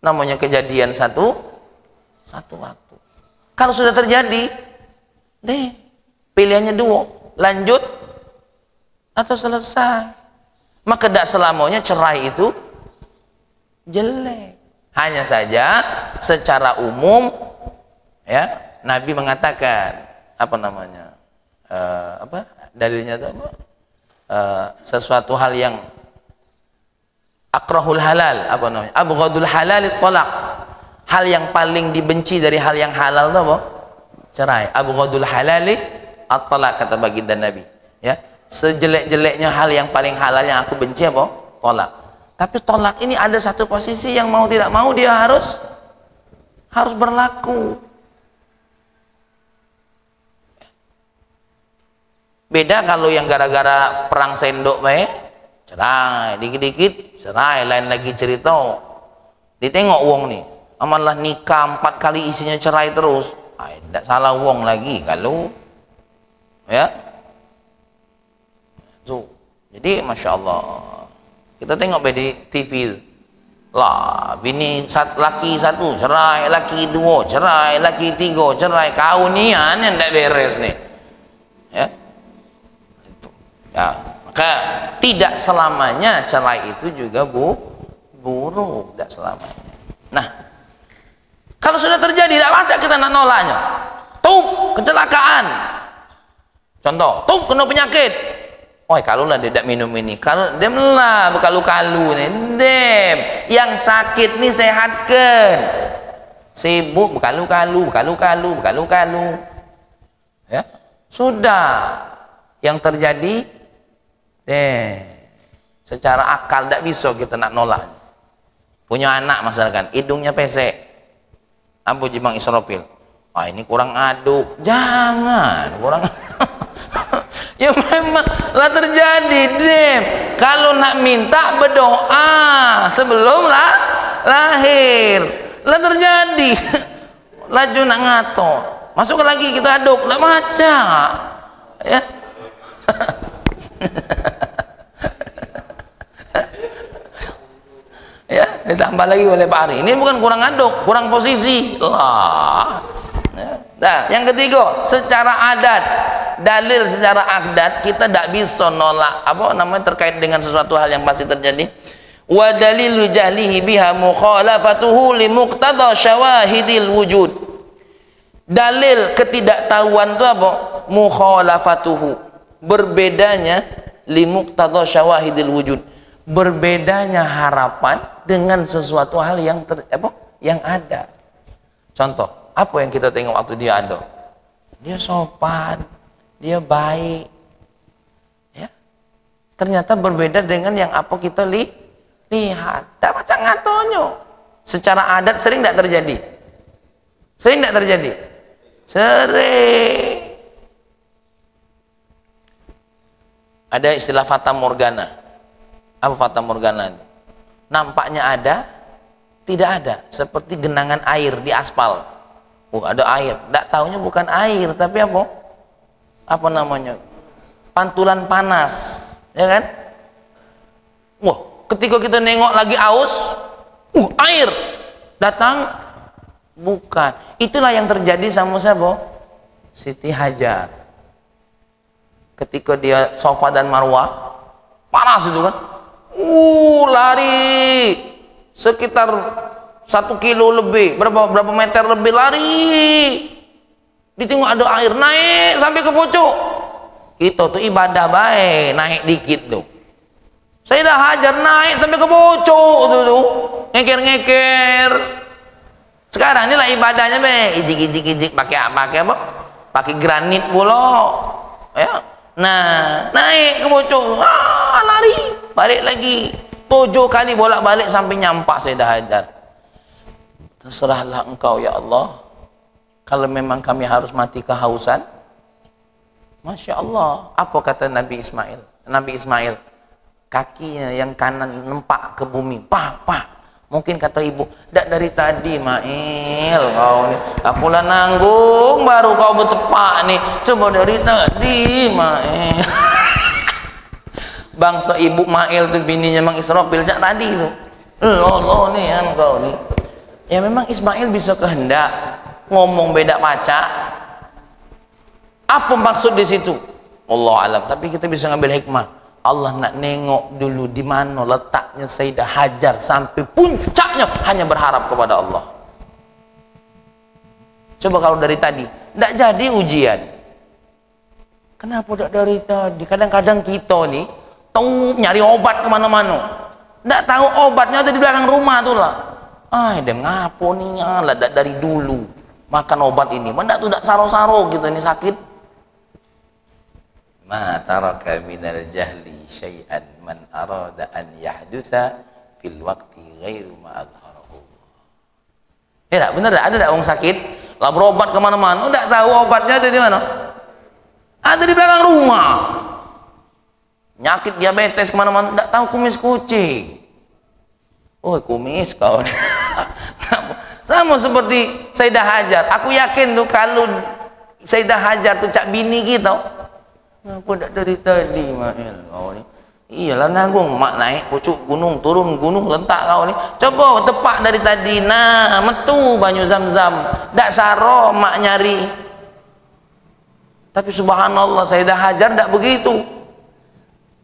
Namanya kejadian satu waktu. Kalau sudah terjadi, deh, pilihannya dua, lanjut atau selesai. Maka tidak selamanya cerai itu jelek. Hanya saja secara umum, ya, Nabi mengatakan apa namanya, dalilnya itu apa? Sesuatu hal yang akrahul halal, apa namanya, abghadul halal talaq, hal yang paling dibenci dari hal yang halal itu apa? Cerai. Abghadul halali at-talaq, kata baginda Nabi, ya, sejelek-jeleknya hal yang paling halal yang aku benci apa? Tolak. Tapi tolak ini ada satu posisi yang mau tidak mau dia harus berlaku. Beda kalau yang gara-gara perang sendok cerai, dikit-dikit cerai, lain lagi cerita. Ditengok wong nih, amalah nikah 4 kali isinya cerai terus. Tidak salah wong lagi kalau ya. So, jadi Masya Allah, kita tengok di TV lah, bini laki 1 cerai, laki 2 cerai, laki 3 cerai, kaunian yang tidak beres nih, ya. Ya, maka tidak selamanya cerai itu juga buruk, tidak selamanya. Nah, kalau sudah terjadi, tidak baca kita nak nolaknya. Tuh kecelakaan, contoh, tuh kena penyakit. Oh, kalau lah dia tidak minum ini, kalau dem lah berkalu-kalu nih, dem yang sakit nih sehatkan, sibuk berkalu-kalu, ya sudah, yang terjadi secara akal tidak bisa kita nak nolak. Punya anak misalkan hidungnya pesek, Abu Jibang Israfil, ini kurang aduk, jangan kurang. Ya memang lah terjadi, dem. Kalau nak minta berdoa sebelum lahir, lah terjadi. Laju nak ngato, masuk lagi kita aduk, lah baca, ya. Ya, ditambah lagi oleh Pak Ari. Ini bukan kurang aduk, kurang posisi lah. Nah, yang ketiga, secara adat, dalil secara adat kita tidak bisa nolak apa namanya terkait dengan sesuatu hal yang pasti terjadi. Wa dalilu jahlihi biha mukhalafatuhu li muqtada syawahidil wujud. Dalil ketidaktahuan itu apa? Mukhalafatuhu, berbedanya li muqtada syawahidil wujud, berbedanya harapan dengan sesuatu hal yang yang ada. Contoh, apa yang kita tengok waktu dia ada? Dia sopan, dia baik, ya. Ternyata berbeda dengan yang apa kita lihat. Tak macam ngatonyo. Secara adat sering tidak terjadi. Sering tidak terjadi. Sering. Ada istilah fata morgana. Apa fata morgana itu? Nampaknya ada, tidak ada. Seperti genangan air di aspal. Oh, ada air. Tak taunya bukan air, tapi apa? Apa namanya? Pantulan panas, ya kan? Wah, ketika kita nengok lagi aus, air datang, bukan. Itulah yang terjadi sama siapa? Siti Hajar. Ketika dia Safa dan Marwah, panas itu kan? Lari sekitar 1 kilo lebih, berapa meter lebih lari. Ditengok ada air naik sampai ke pucuk. Kita tuh ibadah baik, naik dikit tuh. Saya dah hajar naik sampai ke pucuk tuh, ngeker-ngeker. Sekarang inilah ibadahnya ijik pakai apa? Pakai granit pula, ya. Nah, naik ke pucuk, lari, balik lagi. 7 kali bolak-balik sampai nyampak saya dah hajar. Terserahlah engkau ya Allah, kalau memang kami harus mati kehausan. Masya Allah, apa kata Nabi Ismail? Nabi Ismail, kakinya yang kanan nempak ke bumi. Pak, mungkin kata ibu, dak dari tadi Mail kau nih, akulah nanggung baru kau bertepak nih, coba dari tadi Mail. Bangsa ibu Mail tuh bininya Mang Israfil jak tadi tuh. Allah nih kan kau nih. Ya memang Ismail bisa kehendak ngomong beda baca. Apa maksud di situ? Allah alam. Tapi kita bisa ngambil hikmah. Allah nak nengok dulu di mana letaknya Sayyidah Hajar sampai puncaknya hanya berharap kepada Allah. Coba kalau dari tadi, tidak jadi ujian. Kenapa tidak dari tadi? Kadang-kadang kita nih tahu nyari obat kemana-mana. Nggak tahu obatnya ada di belakang rumah tuh lah. Dia ngapo nih lah dari dulu makan obat ini. Mendak tuh ndak saro-saro gitu ini sakit. Ma taraka minal jahli syai'an man arada an yahdutsa fil waqti ghairu ma adharahu. Ya bener ada orang sakit lah berobat kemana-mana, ndak tahu obatnya ada di mana. Ada di belakang rumah. Nyakit diabetes kemana-mana, ndak tahu kumis kucing. Oh kumis kau. Sama seperti Sayyidah Hajar. Aku yakin tuh kalau Sayyidah Hajar tuh cak bini kita. Aku ndak dari tadi Mail kau ni. Iyalah nanggung mak naik pucuk gunung turun gunung lentak kau ni. Coba tepak dari tadi. Nah metu banyu Zam-Zam. Ndak saro mak nyari. Tapi subhanallah Sayyidah Hajar ndak begitu.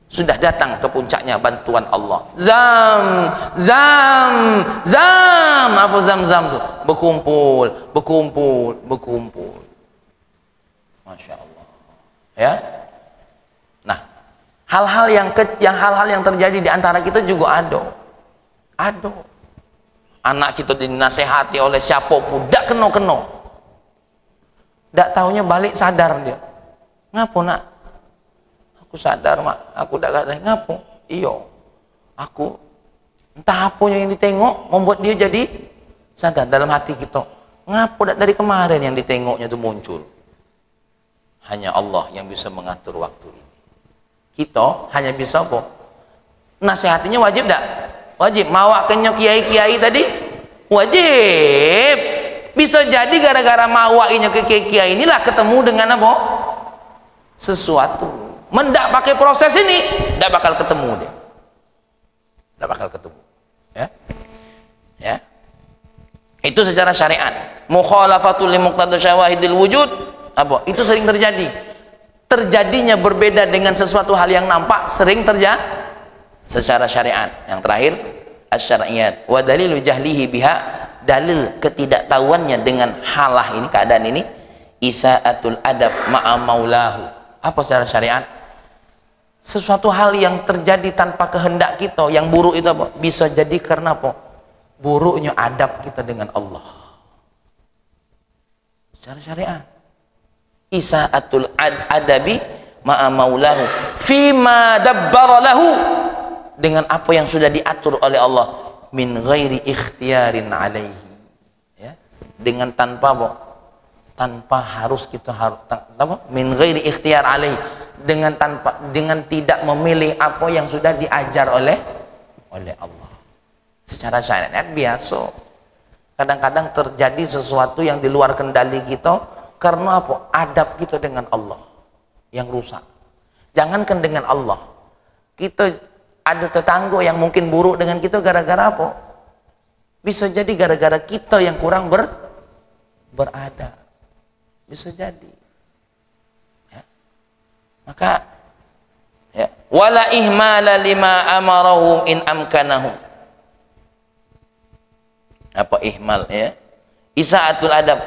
Sudah datang ke puncaknya bantuan Allah. Zam apa Zam-Zam tuh? Berkumpul. Masya Allah. Ya. Nah, hal-hal yang terjadi di antara kita juga ada. Anak kita dinasehati oleh siapapun, ndak kena. Ndak taunya balik sadar dia. Ngapo nak? Aku sadar mak, aku dak kata ngapo? Iyo, aku entah apanya yang ditengok membuat dia jadi sadar dalam hati kita. Ngapo dak dari kemarin yang ditengoknya itu muncul? Hanya Allah yang bisa mengatur waktu ini. Kita hanya bisa apa? Nasihatinya wajib dak? Wajib. Mawak kenyok kiai-kiai tadi wajib. Bisa jadi gara-gara mawakinya ke kiai inilah ketemu dengan apa? Sesuatu. Mendak pakai proses ini, ndak bakal ketemu dia. Ndak bakal ketemu. Ya. Itu secara syariat. Mukhalafatul li muqtada syawahidil wujud apa? Itu sering terjadi. Terjadinya berbeda dengan sesuatu hal yang nampak sering terjadi secara syariat. Yang terakhir asy-syar'iyyat wa dalilu jahlihi biha, dalil ketidaktahuannya dengan halah ini, keadaan ini, isa'atul adab ma'a maulahu. Apa secara syariat? Sesuatu hal yang terjadi tanpa kehendak kita, yang buruk itu apa? Bisa jadi karena apa? Buruknya adab kita dengan Allah. Secara syariat. Isa'atul adabi ma'a maulahu fima dabbara lahu, dengan apa yang sudah diatur oleh Allah, min ghairi ikhtiarin alaihi, ya, dengan tanpa harus kita harus min ghairi ikhtiar alaihi, dengan tidak memilih apa yang sudah diajar oleh Allah. Secara syariat biasa kadang-kadang terjadi sesuatu yang di luar kendali kita karena apa? Adab kita dengan Allah yang rusak. Jangankan dengan Allah, kita ada tetangga yang mungkin buruk dengan kita gara-gara apa? Bisa jadi gara-gara kita yang kurang beradab. Bisa jadi. Ya. Maka ya, wala ihmala lima amarahu in amkanahu. Apa ihmal ya? Isa'atul adab.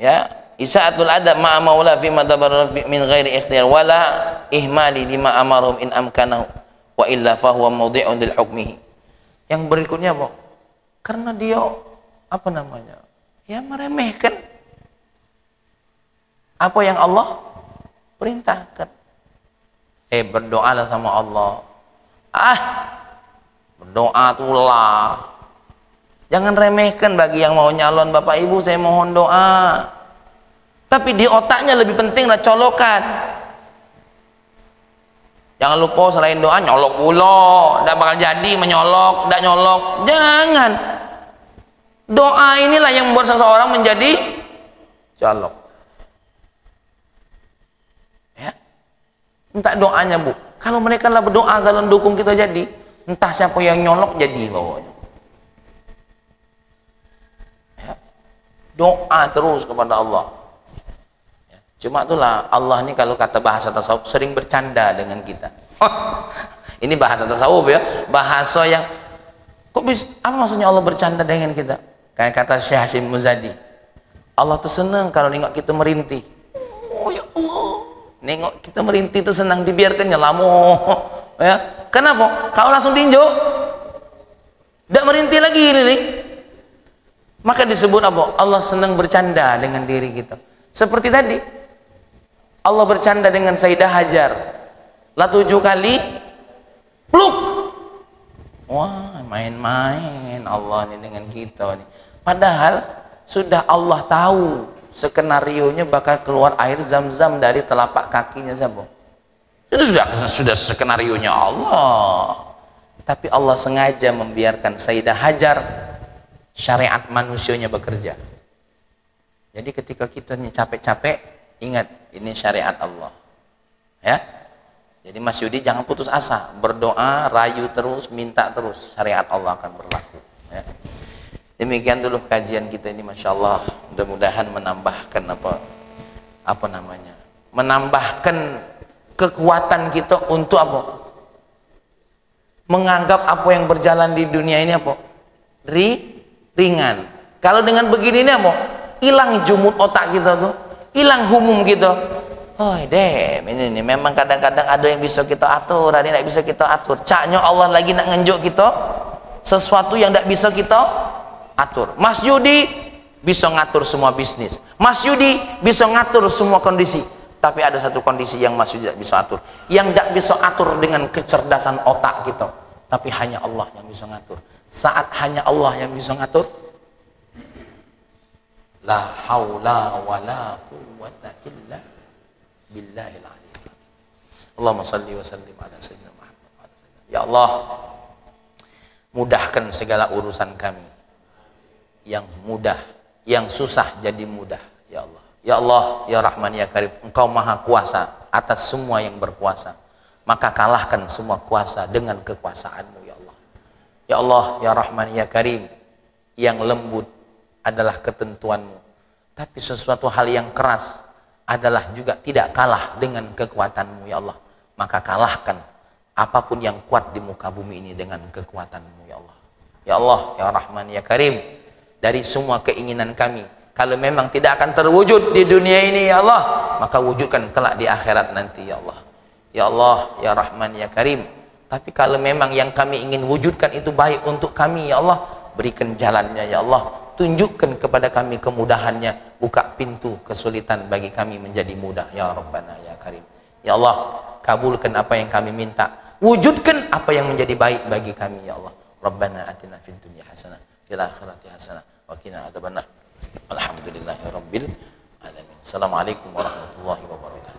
Ya, isa'atul adab ma'a maula fi madabar min ghairi ikhtiyar wala ihmali lima amarahum in amkanahu wa illa fahuwa mawdi'un lil hukmihi. Yang berikutnya apa? Karena dia apa namanya? Ya meremehkan apa yang Allah perintahkan. Berdoalah sama Allah. Berdoa tulah. Jangan remehkan bagi yang mau nyalon, Bapak Ibu saya mohon doa. Tapi di otaknya lebih pentinglah colokan. Jangan lupa selain doa nyolok pula, tidak bakal jadi menyolok, tidak nyolok. Jangan. Doa inilah yang membuat seseorang menjadi colok. Ya. Entah doanya Bu. Kalau mereka lah berdoa kalau dukung kita jadi, entah siapa yang nyolok jadi bawahnya. Ya. Doa terus kepada Allah. Cuma itulah Allah ini kalau kata bahasa tasawuf sering bercanda dengan kita. Ini bahasa tasawuf ya, bahasa yang kok bisa, apa maksudnya Allah bercanda dengan kita? Kayak kata Syekh Hasyim Muzadi, Allah tuh senang kalau nengok kita merintih. Oh ya Allah, nengok kita merintih itu senang, dibiarkannya lama. Ya, kenapa? Kau langsung tinjuk, Tidak merintih lagi ini nih. Maka disebut apa? Allah senang bercanda dengan diri kita. Seperti tadi Allah bercanda dengan Sayyidah Hajar. Lah 7 kali pluk. Wah, main-main Allah ini dengan kita nih. Padahal sudah Allah tahu skenarionya bakal keluar air zam-zam dari telapak kakinya Zabo. Itu sudah skenarionya Allah. Tapi Allah sengaja membiarkan Sayyidah Hajar syariat manusianya bekerja. Jadi ketika kita capek-capek, ingat ini syariat Allah. Ya. Jadi Mas Yudi jangan putus asa, berdoa, rayu terus, minta terus, syariat Allah akan berlaku. Ya. Demikian dulu kajian kita ini, Masya Allah. Mudah-mudahan menambahkan apa namanya? Menambahkan kekuatan kita untuk apa? Menganggap apa yang berjalan di dunia ini apa? Ringan. Kalau dengan begini ini apa? Hilang jumut otak kita tuh, hilang humum kita. Oh ini memang kadang-kadang ada yang bisa kita atur, ada yang tidak bisa kita atur. Caknya Allah lagi nak ngenjuk kita sesuatu yang tidak bisa kita atur. Mas Yudi bisa ngatur semua bisnis, Mas Yudi bisa ngatur semua kondisi. Tapi ada satu kondisi yang Mas Yudi tidak bisa atur, yang tidak bisa atur dengan kecerdasan otak kita. Tapi hanya Allah yang bisa ngatur. Saat hanya Allah yang bisa ngatur, la haula wala quwwata illa billahil aliyyil azim. Allahumma shalli wa sallim ala sayyidina Muhammad. Ya Allah, mudahkan segala urusan kami. Yang mudah, yang susah jadi mudah, ya Allah. Ya Allah, ya Rahman, ya Karim, Engkau maha kuasa atas semua yang berkuasa. Maka kalahkan semua kuasa dengan kekuasaan-Mu, ya Allah. Ya Allah, ya Rahman, ya Karim, yang lembut adalah ketentuan-Mu. Tapi sesuatu hal yang keras adalah juga tidak kalah dengan kekuatan-Mu, ya Allah. Maka kalahkan apapun yang kuat di muka bumi ini dengan kekuatan-Mu, ya Allah. Ya Allah, ya Rahman, ya Karim, dari semua keinginan kami, kalau memang tidak akan terwujud di dunia ini, ya Allah, maka wujudkan kelak di akhirat nanti, ya Allah. Ya Allah, ya Rahman, ya Karim, tapi kalau memang yang kami ingin wujudkan itu baik untuk kami, ya Allah, berikan jalannya, ya Allah. Tunjukkan kepada kami kemudahannya, buka pintu kesulitan bagi kami menjadi mudah, ya Rabbana, ya Karim. Ya Allah, kabulkan apa yang kami minta, wujudkan apa yang menjadi baik bagi kami, ya Allah. Rabbana atina fid dunya hasanah, fil akhirati hasanah, wa qina adzabannar. Alhamdulillahirabbil alamin. Assalamualaikum warahmatullahi wabarakatuh.